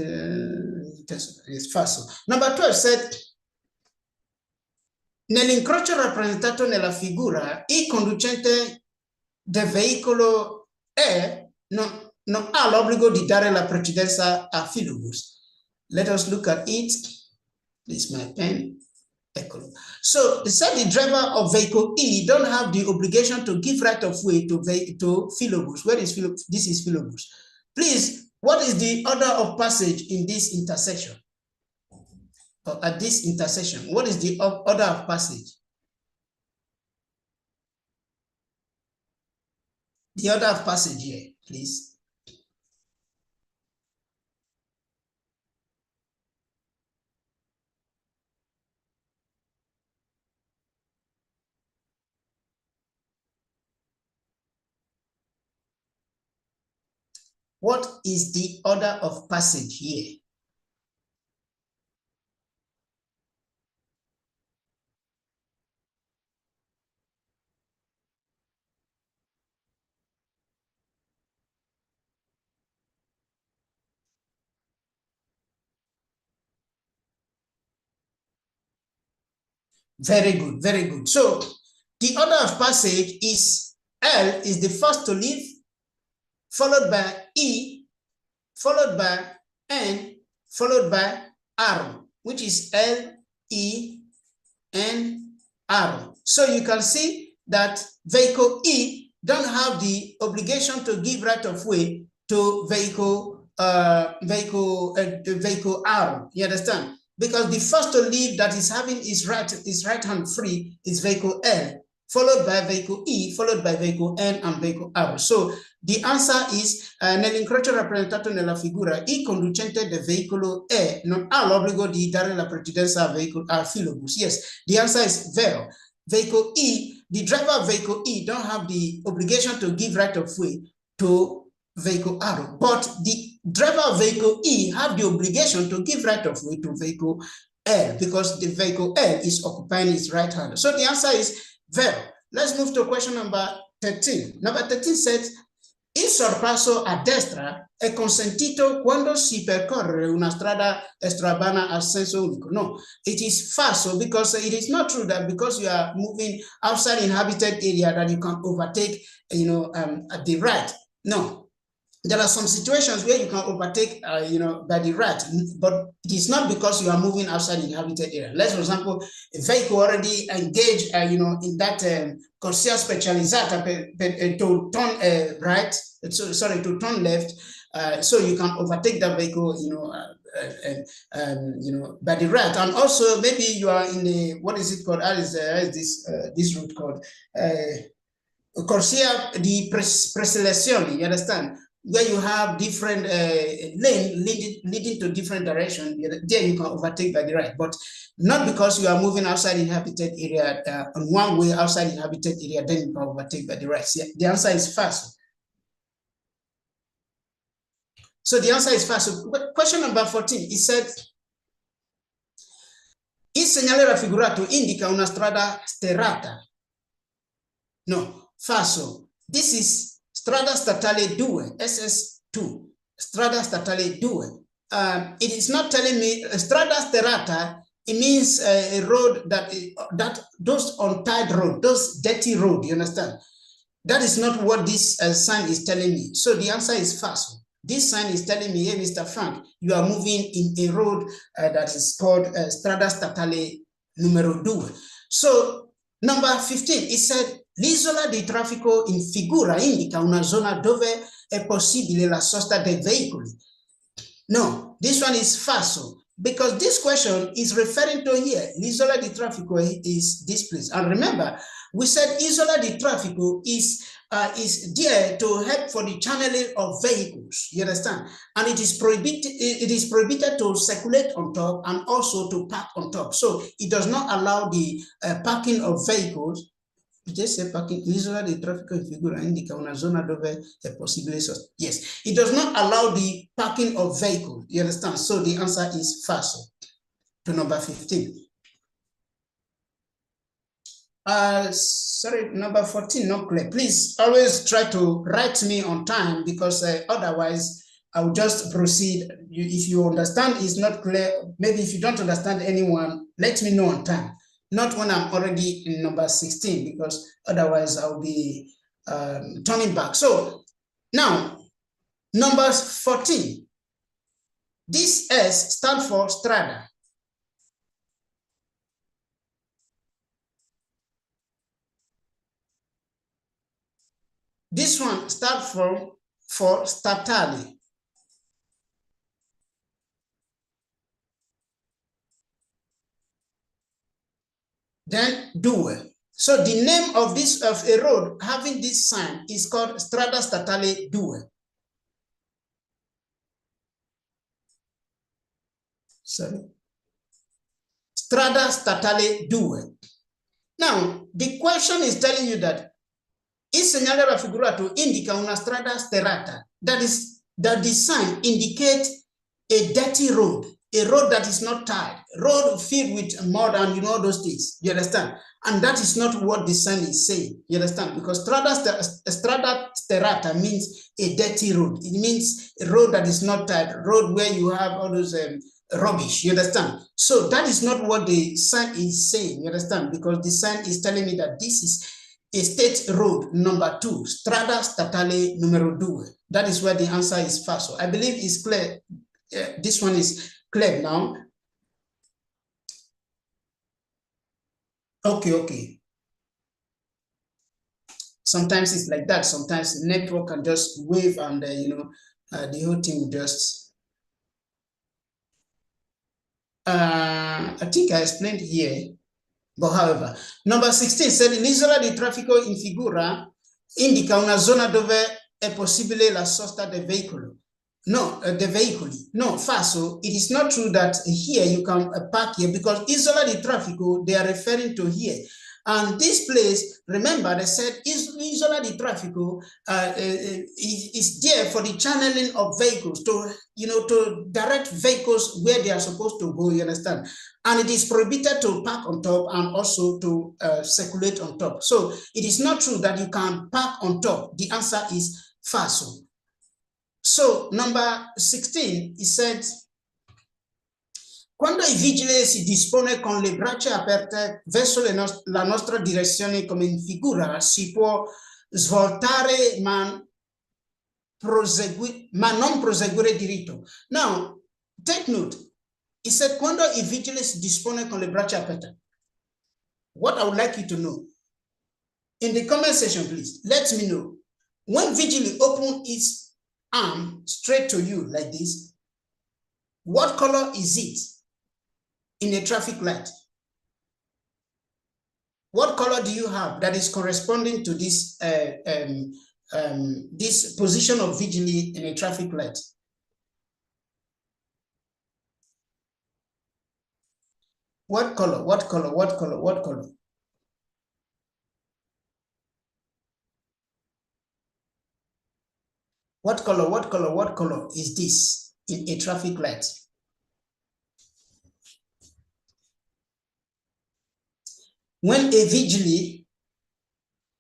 is falso. Number 12 said, nell'incrocio rappresentato nella figura, il conducente del veicolo non ha l'obbligo di dare la precedenza a filobus. Let us look at it. This is my pen. So it said the driver of vehicle E don't have the obligation to give right of way to filobus. Where is filobus? This is filobus. Please, what is the order of passage in this intersection? Or at this intersection, what is the order of passage? The order of passage here, please. What is the order of passage here? Very good, very good. So the order of passage is L is the first to leave, followed by E, followed by N, followed by R, which is L, E, N, R. So you can see that vehicle E don't have the obligation to give right of way to vehicle R. You understand? Because the first to leave that is having his right hand free is vehicle L, followed by vehicle E, followed by vehicle N and vehicle R. So the answer is nell'incrocio rappresentato nella figura, il conducente del veicolo E non ha l'obbligo di dare la precedenza al filobus. Yes, the answer is vero. Vehicle E, the driver of vehicle E don't have the obligation to give right of way to vehicle R, but the driver of vehicle E have the obligation to give right of way to vehicle L, because the vehicle L is occupying its right hand. So the answer is vero. Let's move to question number 13. Number 13 says, il sorpasso a destra è consentito quando si percorre una strada extraurbana a senso unico. No, it is falso, because it is not true that because you are moving outside inhabited area that you can overtake, at the right. No. There are some situations where you can overtake, by the right, but it is not because you are moving outside the inhabited area. Let's, for example, a vehicle already engaged, in that corsia specializzata to turn right, to turn left, so you can overtake that vehicle, by the right. And also, maybe you are in the, what is it called? This route called corsia di preselezione. You understand? Where you have different lane leading to different directions, there you can overtake by the right, but not because you are moving outside inhabited area on one way outside inhabited area, then you can overtake by the right. So the answer is false. So the answer is false. Question number 14, it said, il segnale raffigurato indica una strada sterrata. No, falso. This is Strada Statale 2, SS2, Strada Statale 2. It is not telling me Strada Sterrata. It means a road that those untied road, those dirty road. You understand? That is not what this sign is telling me. So the answer is false. This sign is telling me, hey, Mr. Frank, you are moving in a road that is called Strada Statale Numero 2. So, number 15, it said, l'isola di traffico in figura indica una zona dove è possibile la sosta dei veicoli. No, this one is falso, because this question is referring to here. L'isola di traffico is this place. And remember, we said isola di traffico is there to help for the channeling of vehicles. You understand? And it is prohibited to circulate on top and also to park on top. So it does not allow the parking of vehicles. Just say parking, l'isola di traffico in figura indica una zona dove è possibile. Yes, it does not allow the parking of vehicles. You understand? So the answer is false to number 15. Sorry, number 14, not clear. Please always try to write me on time, because otherwise I will just proceed. If you understand it's not clear, maybe if you don't understand anyone, let me know on time. Not when I'm already in number 16, because otherwise I'll be turning back. So now, number 14. This S stands for strada. This one stands for statale. Then due. So the name of this of a road having this sign is called Strada Statale 2. Sorry. Strada Statale 2. Now, the question is telling you that il segnale raffigurato indica una strada sterrata. That is, that the sign indicates a dirty road, a road that is not tied, road filled with mud and those things. You understand? And that is not what the sign is saying. You understand? Because strada sterrata means a dirty road. It means a road that is not tied, road where you have all those rubbish. You understand? So that is not what the sign is saying. You understand? Because the sign is telling me that this is a state road number 2, Strada Statale Numero 2. That is where the answer is false. So I believe it's clear. This one is clear now. Okay. Sometimes it's like that. Sometimes the network can just wave and the whole thing will just. I think I explained here. But however, number 16 said l'isola di traffico in figura indica una zona dove è possibile la sosta del veicolo. No, the veicoli. No, falso. It is not true that here you can park here, because isola di traffico, they are referring to here. And this place, remember, they said isola di traffico is there for the channeling of vehicles, to direct vehicles where they are supposed to go, you understand? And it is prohibited to park on top and also to circulate on top. So it is not true that you can park on top. The answer is falso. So number 16, it said, quando il vigile si dispone con le braccia aperte verso la nostra direzione come in figura, si può svoltare ma non proseguire diritto. Now, take note. It said, quando il vigile si dispone con le braccia aperte. What I would like you to know, in the comment section, please, let me know. When vigile open its arm straight to you like this, what color is it in a traffic light? What color do you have that is corresponding to this this position of vigile in a traffic light? What color? What color? What color? What color? What color? What color? What color is this in a traffic light? When a vigile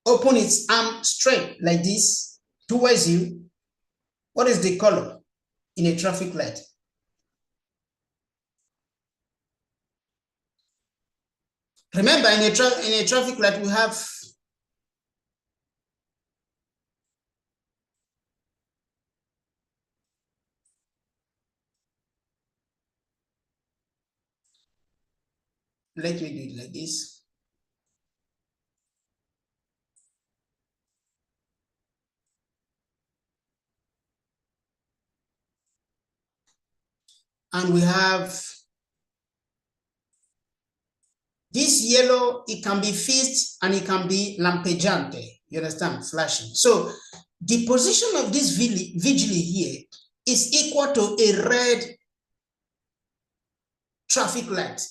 open its arm straight like this towards you, what is the color in a traffic light? Remember, in a traffic light, we have let me do it like this. And we have this yellow, it can be fixed and it can be lampeggiante. You understand? Flashing. So the position of this vigil here is equal to a red traffic light.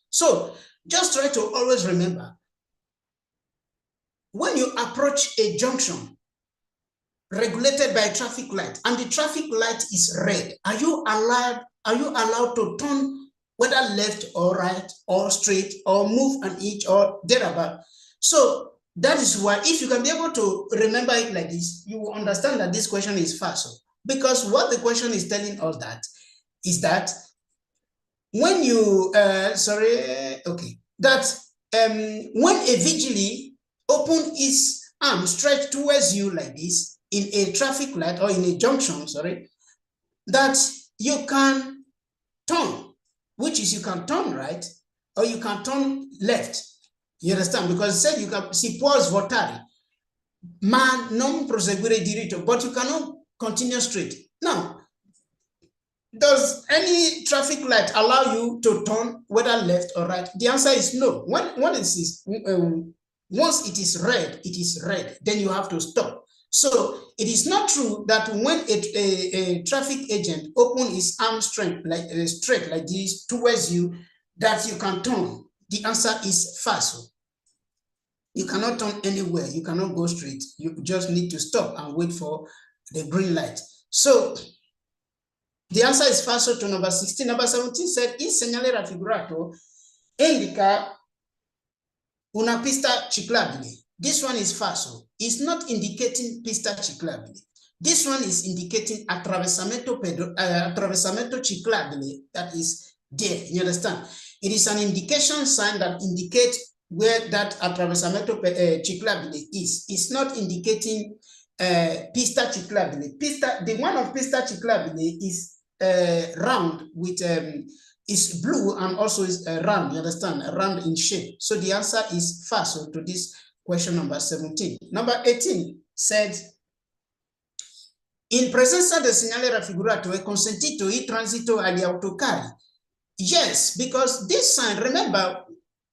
So just try to always remember, when you approach a junction regulated by a traffic light and the traffic light is red, are you allowed to turn whether left or right or straight or move an inch or thereabout? So that is why, if you can be able to remember it like this, you will understand that this question is FASO. Because what the question is telling us that is that when you, when a vigili open its arm stretched towards you like this in a traffic light or in a junction, that you can turn, which is you can turn right or you can turn left. You understand? Because it said you can si puoi svoltare, ma non proseguire diritto, but you cannot continue straight. Now, does any traffic light allow you to turn whether left or right? The answer is no. Once it is red, then you have to stop. So it is not true that when a traffic agent opens his arm straight like this towards you, that you can turn. The answer is FASO. You cannot turn anywhere. You cannot go straight. You just need to stop and wait for the green light. So the answer is FASO to number 16. Number 17 said, il segnale raffigurato indica una pista ciclabile. This one is FASO. It's not indicating pista ciclabile. This one is indicating attraversamento ciclabile, that is there. You understand? It is an indication sign that indicates where that attraversamento ciclabile is. It's not indicating pista ciclabile. The one of pista ciclabile is round with is blue and also is round. You understand? Round in shape. So the answer is FASO to this question number 17. Number 18 said, in presenza del segnale raffigurato è consentito il transito agli autocarri. Yes, because this sign, remember,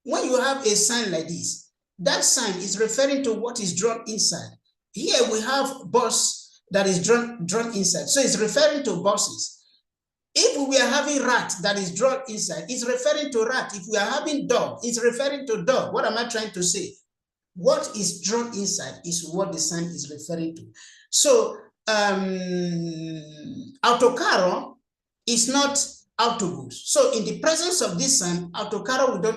when you have a sign like this, that sign is referring to what is drawn inside. Here we have bus that is drawn inside. So it's referring to buses. If we are having rat that is drawn inside, it's referring to rat. If we are having dog, it's referring to dog. What am I trying to say? What is drawn inside is what the sign is referring to. So autocarro is not autobus. So in the presence of this sign, autocarro, we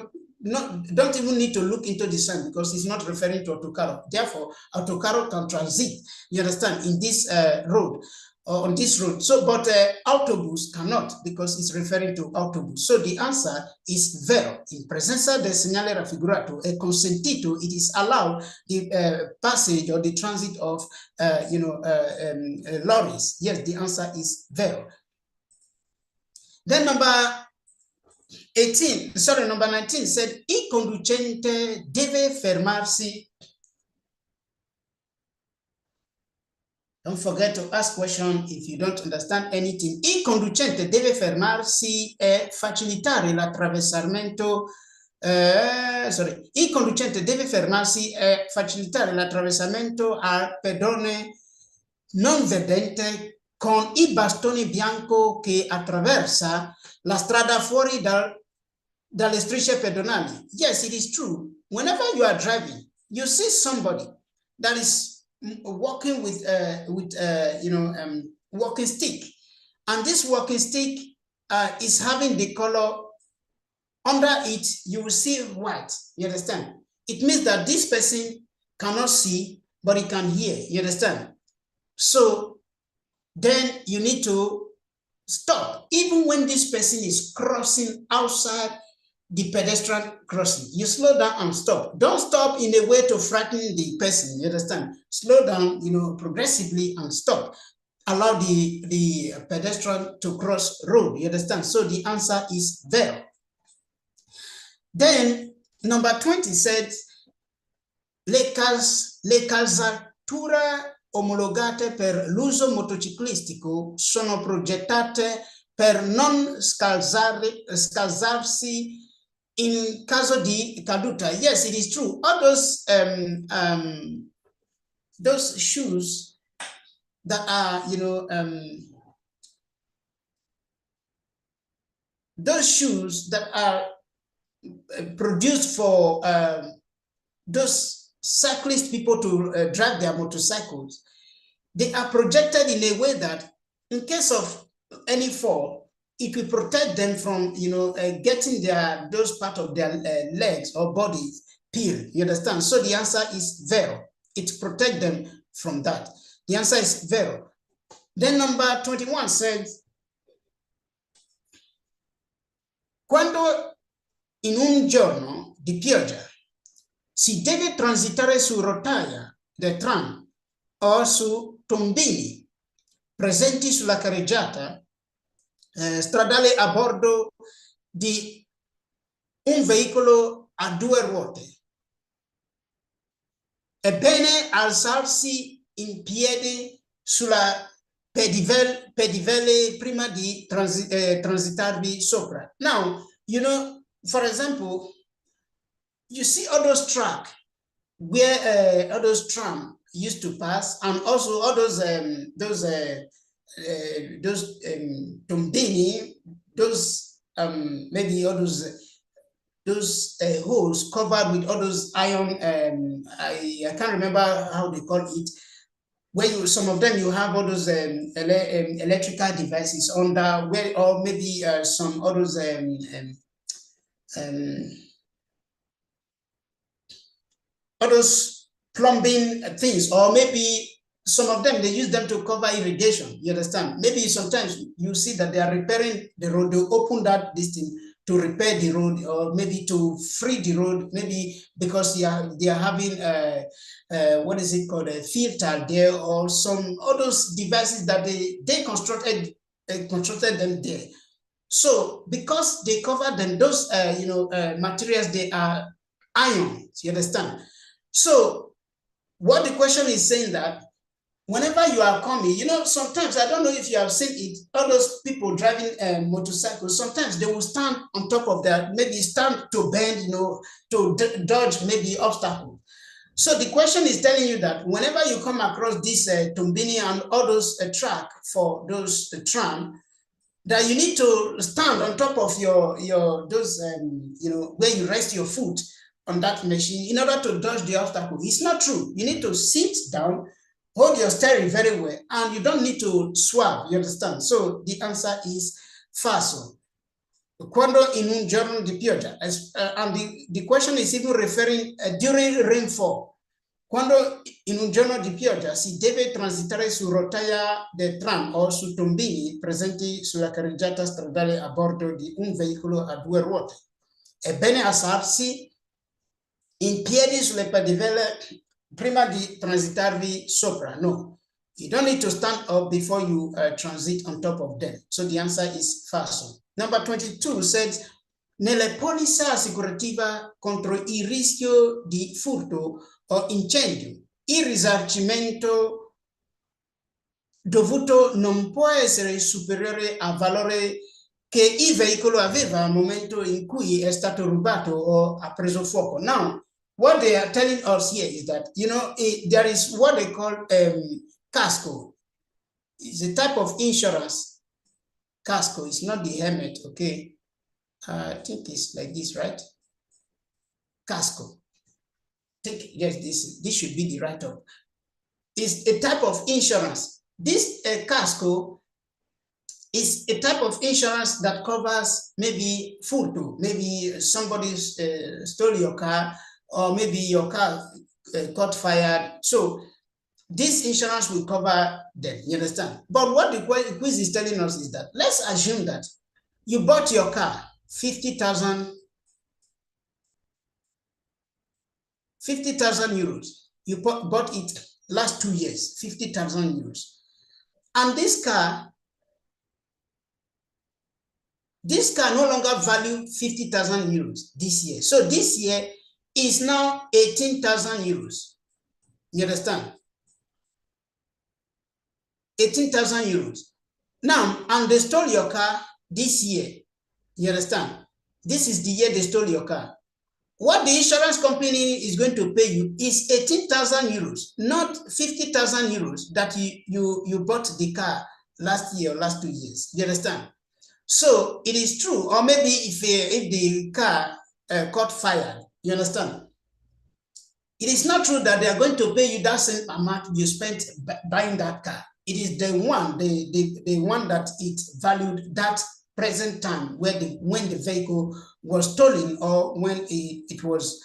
don't even need to look into the sign because it's not referring to autocarro. Therefore, autocarro can transit, you understand, in this road or on this road. So, but autobus cannot because it's referring to autobus. So the answer is vero. In presenza del segnale raffigurato è consentito, it is allowed the passage or the transit of lorries. Yes, the answer is vero. Then number 19 said, il conducente deve fermarsi. Don't forget to ask questions if you don't understand anything. Il conducente deve fermarsi e facilitare l'attraversamento. Il conducente deve fermarsi e facilitare l'attraversamento al pedone non vedente con il bastone bianco che attraversa la strada fuori dalle strisce pedonali. Yes, it is true. Whenever you are driving, you see somebody that is walking with walking stick, and this walking stick is having the color under it. You will see white. You understand? It means that this person cannot see, but he can hear. You understand? So then you need to stop, even when this person is crossing outside the pedestrian crossing. You slow down and stop. Don't stop in a way to frighten the person. You understand? Slow down, progressively and stop. Allow the pedestrian to cross road. You understand? So the answer is vero. Then number 20 said, le calzature omologate per l'uso motociclistico sono progettate per non scalzarsi in caso di caduta. Yes, it is true. All those shoes that are, those shoes that are produced for those cyclist people to drive their motorcycles, they are projected in a way that in case of any fall, it will protect them from, getting those part of their legs or bodies peeled. You understand? So the answer is vero. It protects them from that. The answer is vero. Then number 21 says, quando in un giorno di pioggia si deve transitare su rotaia del tram o su tombini presenti sulla carreggiata stradale a bordo di un veicolo a due ruote, è bene alzarsi in piedi sulla pedivelle prima di transitarvi sopra. Now, for example, you see all those tracks where all those trams used to pass, and also all those tombini, maybe all those holes covered with all those iron. I can't remember how they call it. Where some of them you have all those electrical devices under, where, or maybe some others others plumbing things, or maybe some of them, they use them to cover irrigation. You understand? Maybe sometimes you see that they are repairing the road, they open that distance to repair the road, or maybe to free the road, maybe because they are having what is it called, a filter there, or some other devices that they constructed them there. So because they cover them, those materials, they are ions. You understand? So what the question is saying, that whenever you are coming, sometimes, I don't know if you have seen it, all those people driving motorcycles, sometimes they will stand on top of that, maybe stand to bend, to dodge maybe obstacles. So the question is telling you that whenever you come across this Tumbini and all those track for those tram, that you need to stand on top of those where you rest your foot on that machine in order to dodge the obstacle. It's not true. You need to sit down, hold your steering very well, and you don't need to swab. You understand? So the answer is falso. Quando in un giorno di pioggia, and the question is even referring during rainfall. Quando in un giorno di pioggia si deve transitare su rotaia del tram o su tombini presenti sulla carreggiata stradale a bordo di un veicolo a due ruote, è bene alzarsi in piedi sulle pedivelle prima di transitarvi sopra. No, you don't need to stand up before you transit on top of them. So the answer is falso. Number 22 says, nelle polizze assicurativa contro il rischio di furto o incendio, il risarcimento dovuto non può essere superiore al valore che il veicolo aveva al momento in cui è stato rubato o ha preso fuoco. Now, what they are telling us here is that, there is what they call casco. It's a type of insurance. Casco is not the helmet, okay? I think it's like this, right? Casco. Yes, this should be the write-up. It's a type of insurance. This casco is a type of insurance that covers maybe furto, maybe somebody stole your car, or maybe your car caught fire. So this insurance will cover them, you understand? But what the quiz is telling us is that, let's assume that you bought your car, 50,000 euros. You bought it last 2 years, 50,000 euros. And this car This car no longer value 50,000 euros this year. So this year is now 18,000 euros. You understand? 18,000 euros. Now, and they stole your car this year. You understand? This is the year they stole your car. What the insurance company is going to pay you is 18,000 euros, not 50,000 euros that you bought the car last year or last 2 years. You understand? So it is true. Or maybe if the car caught fire, you understand? It is not true that they are going to pay you that same amount you spent buying that car. It is the one that it valued that present time when the vehicle was stolen or when it was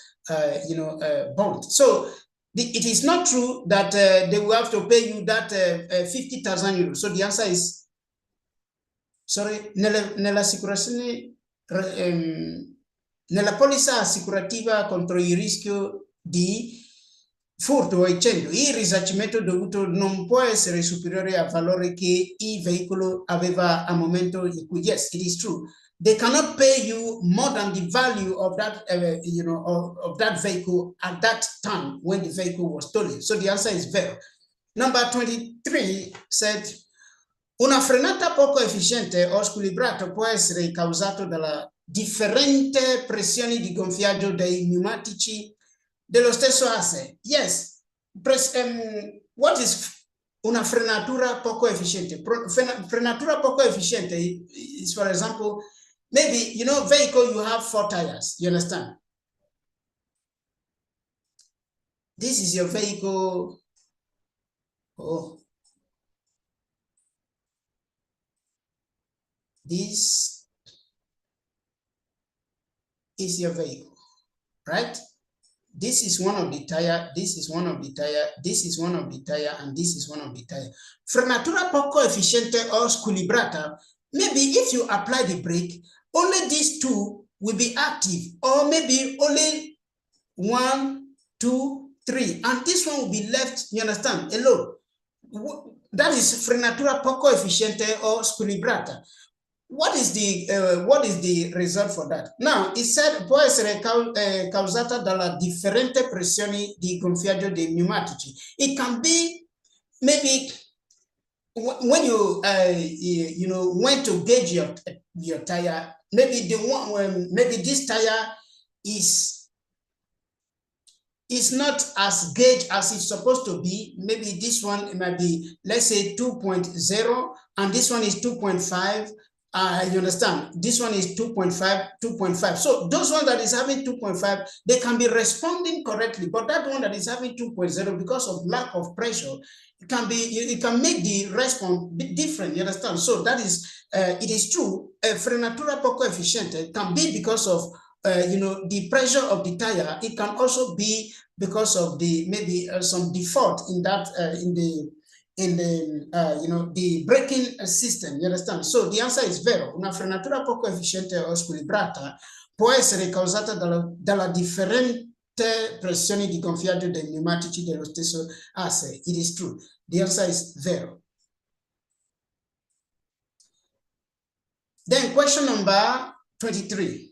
burnt. So it is not true that they will have to pay you that 50,000 euros. So the answer is sorry, nell'assicurazione nella polizza assicurativa contro il rischio di furto o incendio, il risarcimento dovuto non può essere superiore al valore che il veicolo aveva al momento in cui, yes, it is true. They cannot pay you more than the value of that, of that vehicle at that time when the vehicle was stolen. So the answer is vero. Number 23 said, una frenata poco efficiente o squilibrata può essere causato dalla differente pressione di gonfiaggio dei pneumatici dello stesso asse. Yes. What is una frenatura poco efficiente? Frenatura poco efficiente is, for example, maybe, vehicle, you have 4 tires. You understand? This is your vehicle. Oh. This is your vehicle, right? This is one of the tire, this is one of the tire, this is one of the tire, and this is one of the tire. Frenatura poco efficiente or squilibrata, maybe if you apply the brake, only these two will be active, or maybe only 1, 2, 3, and this one will be left, you understand, alone. That is frenatura poco efficiente or squilibrata. What is the result for that? Now, it said può essere causata dalla differente pressione di gonfiaggio dei pneumatici. It can be maybe when you went to gauge your tire, maybe maybe this tire is not as gauged as it's supposed to be. Maybe this one might be, let's say, 2.0, and this one is 2.5. You understand? This one is 2.5, 2.5. So those ones that is having 2.5, they can be responding correctly. But that one that is having 2.0, because of lack of pressure, it can make the response different. You understand? So that is, it is true. Frenatura poco efficiente can be because of the pressure of the tire. It can also be because of the maybe some default in that the braking system. You understand? So the answer is vero. Una frenatura poco efficiente o squilibrata può essere causata dalla differente pressione di gonfiaggio dei pneumatici dello stesso asse. It is true. The answer is vero. Then question number 23.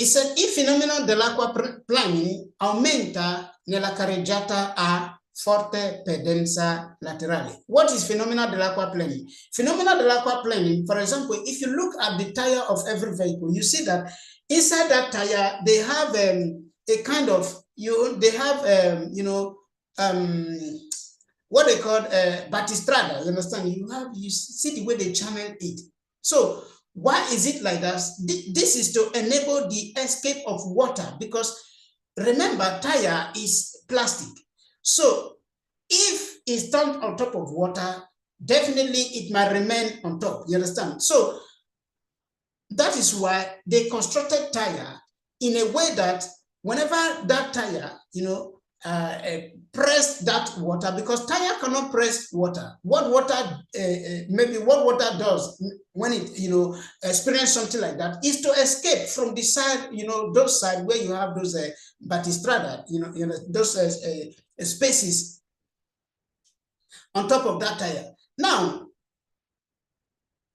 It said, il fenomeno dell'acquaplaning aumenta nella carreggiata a forte pendenza laterale. What is phenomena dell'acquaplaning? Phenomena dell'acquaplaning, for example, if you look at the tire of every vehicle, you see that inside that tire, they have a kind of, they have, what they call batistrada, you understand? You see the way they channel it. So why is it like that? This is to enable the escape of water, because remember, tire is plastic. So if it's turned on top of water, definitely it might remain on top. You understand? So that is why they constructed tire in a way that whenever that tire, press that water, because tire cannot press water. What water, maybe what water does when it, experience something like that, is to escape from the side, those side where you have those batistrada, those spaces. on top of that tire. Now,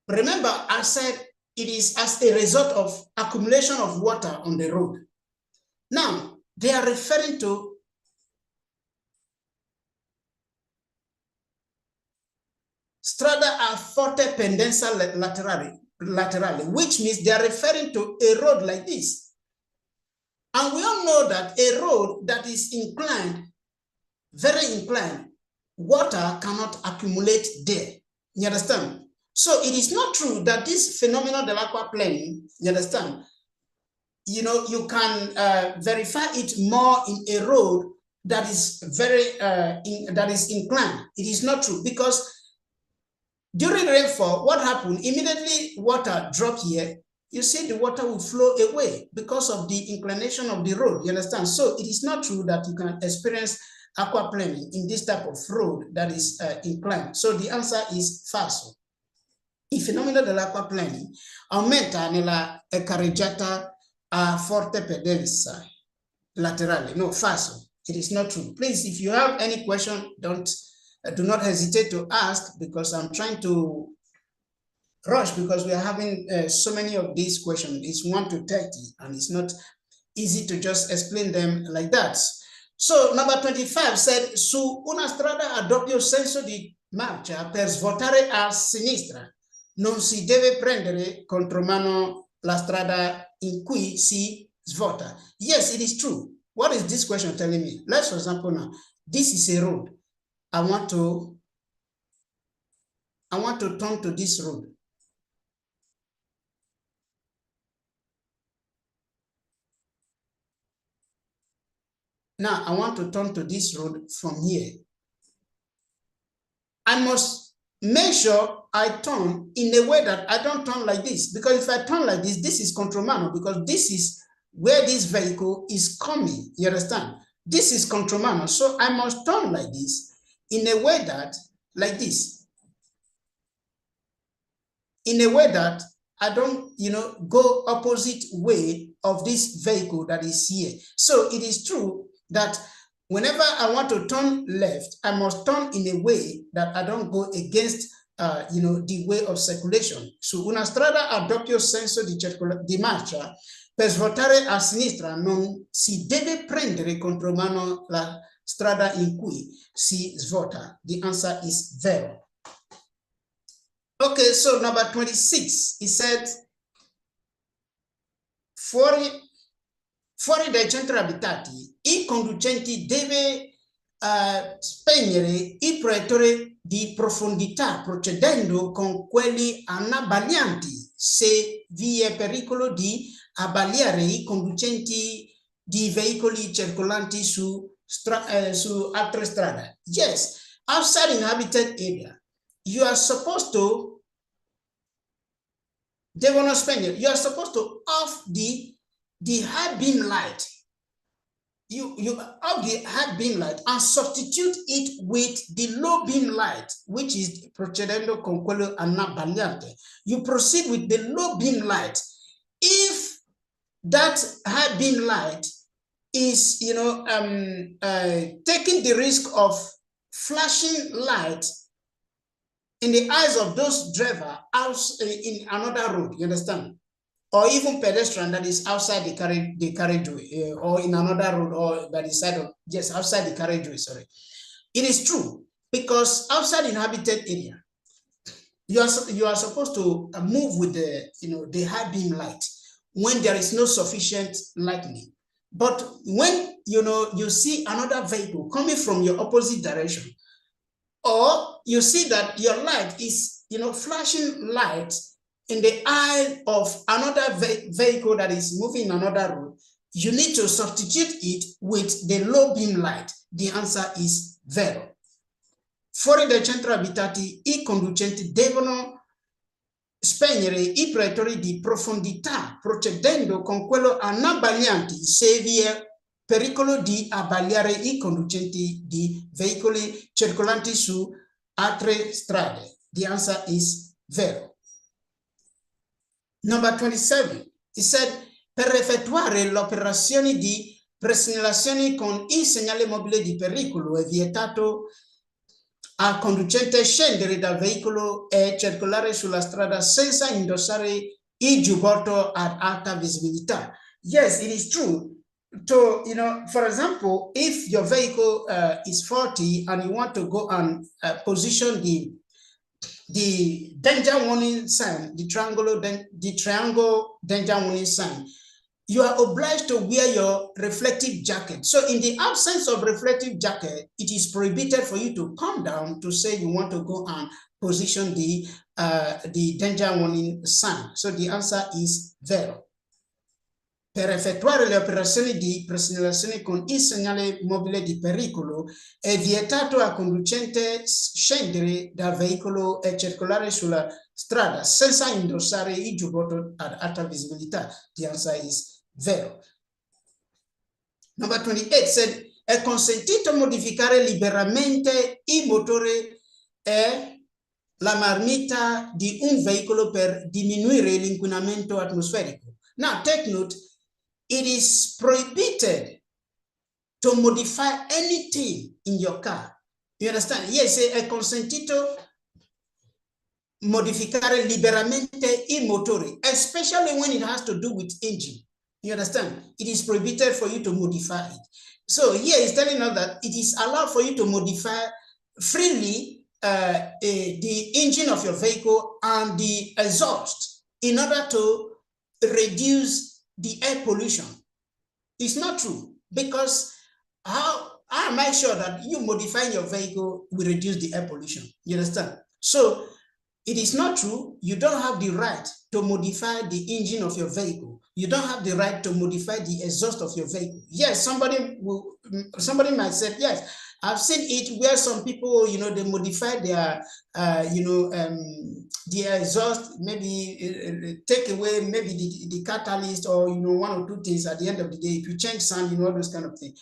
remember I said it is as a result of accumulation of water on the road. Now, they are referring to strada a forte pendenza laterale, which means they are referring to a road like this. And we all know that a road that is inclined, very inclined, water cannot accumulate there. You understand? So it is not true that this phenomenon of aquaplaning, you understand, you know, you can verify it more in a road that is very that is inclined. It is not true, because during rainfall, what happened? Immediately water drop here, you see the water will flow away because of the inclination of the road. You understand? So it is not true that you can experience aquaplaning in this type of road that is inclined. So the answer is falso. Il fenomeno dell'acquaplaning aumenta nella carreggiata a forte pendenza laterale. No, falso. It is not true. Please, if you have any question, do not hesitate to ask, because I'm trying to rush, because we are having so many of these questions. It's 1 to 30, and it's not easy to just explain them like that. So number 25 said, su una strada a doppio senso di marcia per svuotare a sinistra non si deve prendere contromano la strada in cui si svuota. Yes, it is true. What is this question telling me? Let's, for example, now, this is a road. I want to turn to this road. Now, I want to turn to this road from here. I must make sure I turn in a way that I don't turn like this, because if I turn like this, this is contromano, because this is where this vehicle is coming. You understand? This is contromano. So I must turn like this, in a way that, like this, in a way that I don't, you know, go opposite way of this vehicle that is here. So it is true that whenever I want to turn left, I must turn in a way that I don't go against, you know, the way of circulation. Su una strada a doppio senso di marcia, per svuotare a sinistra non si deve prendere contromano la strada in cui si svuota. The answer is vero. Okay, so number 26, he said, fuori dai centri abitati, i conducenti deve spegnere i proiettori di profondità procedendo con quelli anabbaglianti se vi è pericolo di abbagliare i conducenti di veicoli circolanti su altre strade. Yes, outside inhabited area, you are supposed to, devono spegnere, you are supposed to off the high beam light. You off the high beam light and substitute it with the low beam light, which is procedendo con quello anabbagliante. You proceed with the low beam light. If that high beam light is, you know, taking the risk of flashing light in the eyes of those drivers out in another road, you understand? Or even pedestrian that is outside the carriageway, or in another road, or by the side of, yes, outside the carriageway, sorry. It is true, because outside inhabited area, you are supposed to move with the, you know, the high beam light when there is no sufficient lightning. But when, you know, you see another vehicle coming from your opposite direction, or you see that your light is, you know, flashing light in the eye of another vehicle that is moving in another road, you need to substitute it with the low beam light. The answer is vero. Fuori dai centri abitati, i conducenti devono spegnere i proiettori di profondità procedendo con quello anabbaglianti se vi è pericolo di abbagliare i conducenti di veicoli circolanti su altre strade. The answer is vero. Number 27, he said, per effettuare l'operazione di presegnalazione con il segnale mobile di pericolo è vietato a conducente scendere dal veicolo e circolare sulla strada senza indossare il giubbotto ad alta visibilità. Yes, it is true. So, you know, for example, if your vehicle is 40 and you want to go and position the danger warning sign, the triangle danger warning sign, you are obliged to wear your reflective jacket. So in the absence of reflective jacket, it is prohibited for you to come down to say you want to go and position the danger warning sign. So the answer is vero. Per effettuare le operazioni di presegnalazione con il segnale mobile di pericolo è vietato al conducente scendere dal veicolo e circolare sulla strada senza indossare il giubbotto ad alta visibilità. The answer is vero. Number 28 said, è consentito modificare liberamente il motore e la marmita di un veicolo per diminuire l'inquinamento atmosferico. Now, take note, it is prohibited to modify anything in your car. You understand? Yes, è consentito modificare liberamente il motore, especially when it has to do with engine. You understand? It is prohibited for you to modify it. So here he's telling us that it is allowed for you to modify freely the engine of your vehicle and the exhaust in order to reduce the air pollution. It's not true, because how am I sure that you modifying your vehicle will reduce the air pollution? You understand? So it is not true. You don't have the right to modify the engine of your vehicle. You don't have the right to modify the exhaust of your vehicle. Yes, somebody might say, yes, I've seen it where some people, you know, they modify their, their exhaust, maybe take away maybe the catalyst, or, you know, one or two things at the end of the day, to change sound, you know, all those kind of things.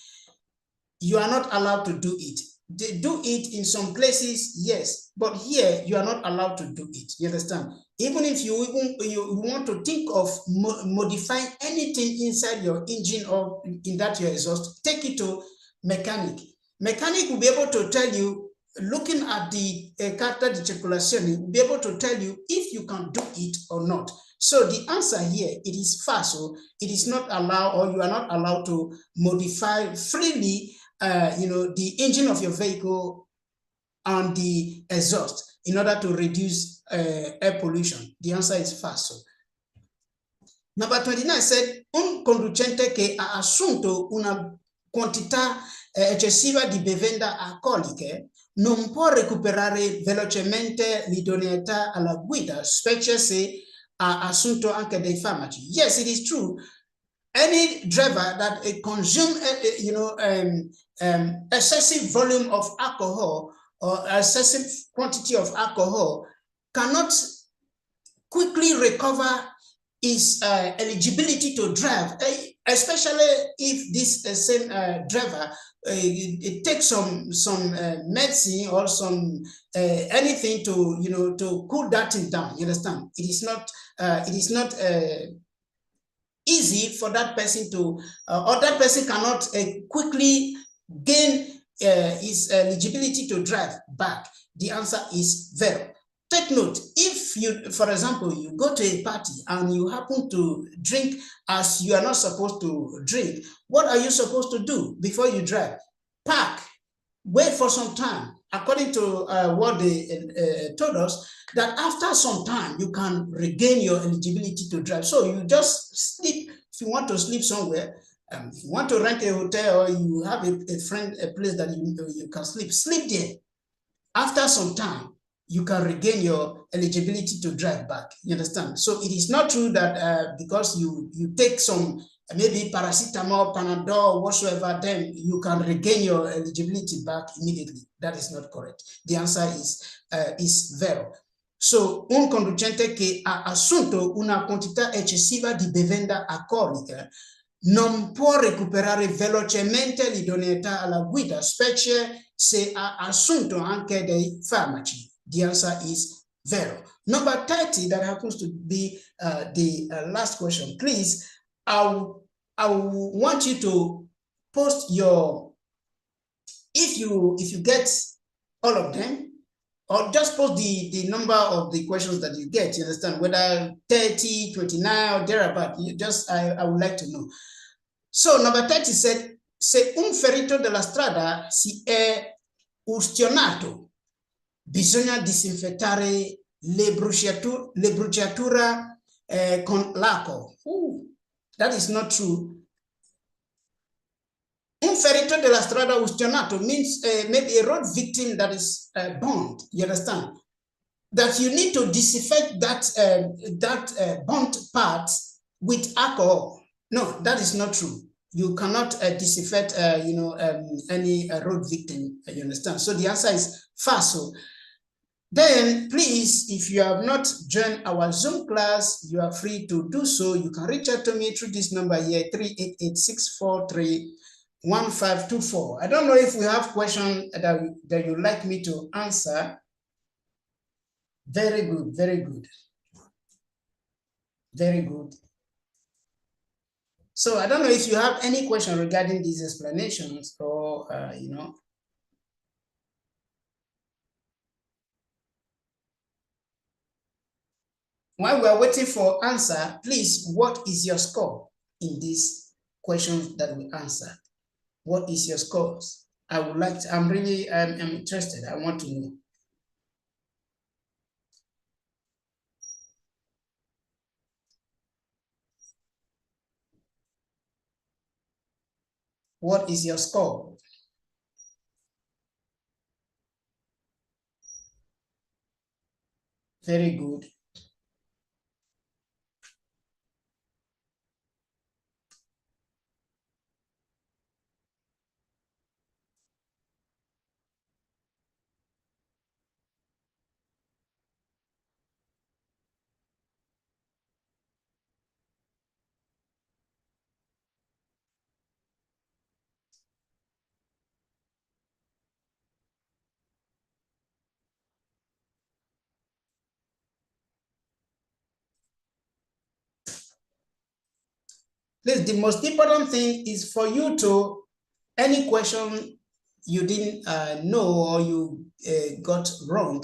You are not allowed to do it. They do it in some places, yes, but here you are not allowed to do it. You understand? Even if you want to think of modifying anything inside your engine or in that your exhaust, take it to mechanic. Mechanic will be able to tell you, looking at the carta di circolazione, will be able to tell you if you can do it or not. So the answer here, it is false. So it is not allowed, or you are not allowed to modify freely the engine of your vehicle and the exhaust in order to reduce air pollution. The answer is false. Number 29 said, un conducente che ha assunto una quantità eccessiva di bevande alcoliche non può recuperare velocemente l'idoneità alla guida, specie se ha assunto anche dei farmaci. Yes, it is true. Any driver that consumes, excessive volume of alcohol or excessive quantity of alcohol cannot quickly recover his eligibility to drive, especially if this same driver it takes some medicine or some anything to cool that thing down. You understand? It is not easy for that person to, or that person cannot quickly gain his eligibility to drive back. The answer is vero. Take note, if you, for example, you go to a party and you happen to drink as you are not supposed to drink, what are you supposed to do before you drive? Park, wait for some time. According to what they told us, that after some time, you can regain your eligibility to drive. So you just sleep. If you want to sleep somewhere, if you want to rent a hotel, or you have a friend, a place that you can sleep there. After some time, you can regain your eligibility to drive back. You understand? So it is not true that because you take some, maybe paracetamol, Panadol, whatsoever, then you can regain your eligibility back immediately. That is not correct. The answer is vero. So, un conducente che ha assunto una quantità eccessiva di bevanda alcolica non può recuperare velocemente l'idoneità alla guida, specie se ha assunto anche dei farmaci. The answer is vero. Number 30, that happens to be the last question. Please, I want you to post your, if you get all of them, or just post the number of the questions that you get, you understand, whether 30, 29 or thereabout. You just, I would like to know. So number 30 said, se un ferito della strada si è ustionato, bisogna disinfettare le bruciature con l'acqua. That is not true. Un ferito della strada ustionato means maybe a road victim that is burnt, you understand? That you need to disinfect that burnt part with alcohol. No, that is not true. You cannot disinfect, any road victim, you understand? So the answer is false. Then please, if you have not joined our Zoom class, you are free to do so. You can reach out to me through this number here, 388-643-1524. I don't know if we have questions that you'd like me to answer. Very good, very good. Very good. So I don't know if you have any question regarding these explanations or, While we are waiting for answer, please, what is your score in these questions that we answered? What is your scores? I would like to, I'm interested. I want to know. What is your score? Very good. Please, the most important thing is for you to, any question you didn't know or you got wrong,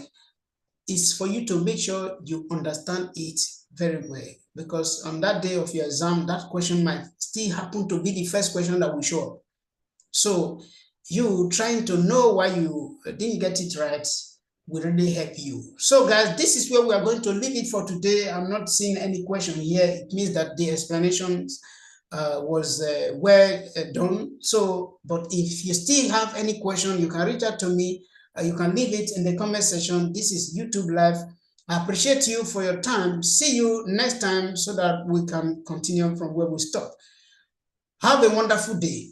is for you to make sure you understand it very well. Because on that day of your exam, that question might still happen to be the first question that will show up. So you trying to know why you didn't get it right will really help you. So guys, this is where we are going to leave it for today. I'm not seeing any question here. It means that the explanations was well done. So, but if you still have any question, you can reach out to me. You can leave it in the comment section. This is YouTube Live. I appreciate you for your time. See you next time so that we can continue from where we stop. Have a wonderful day.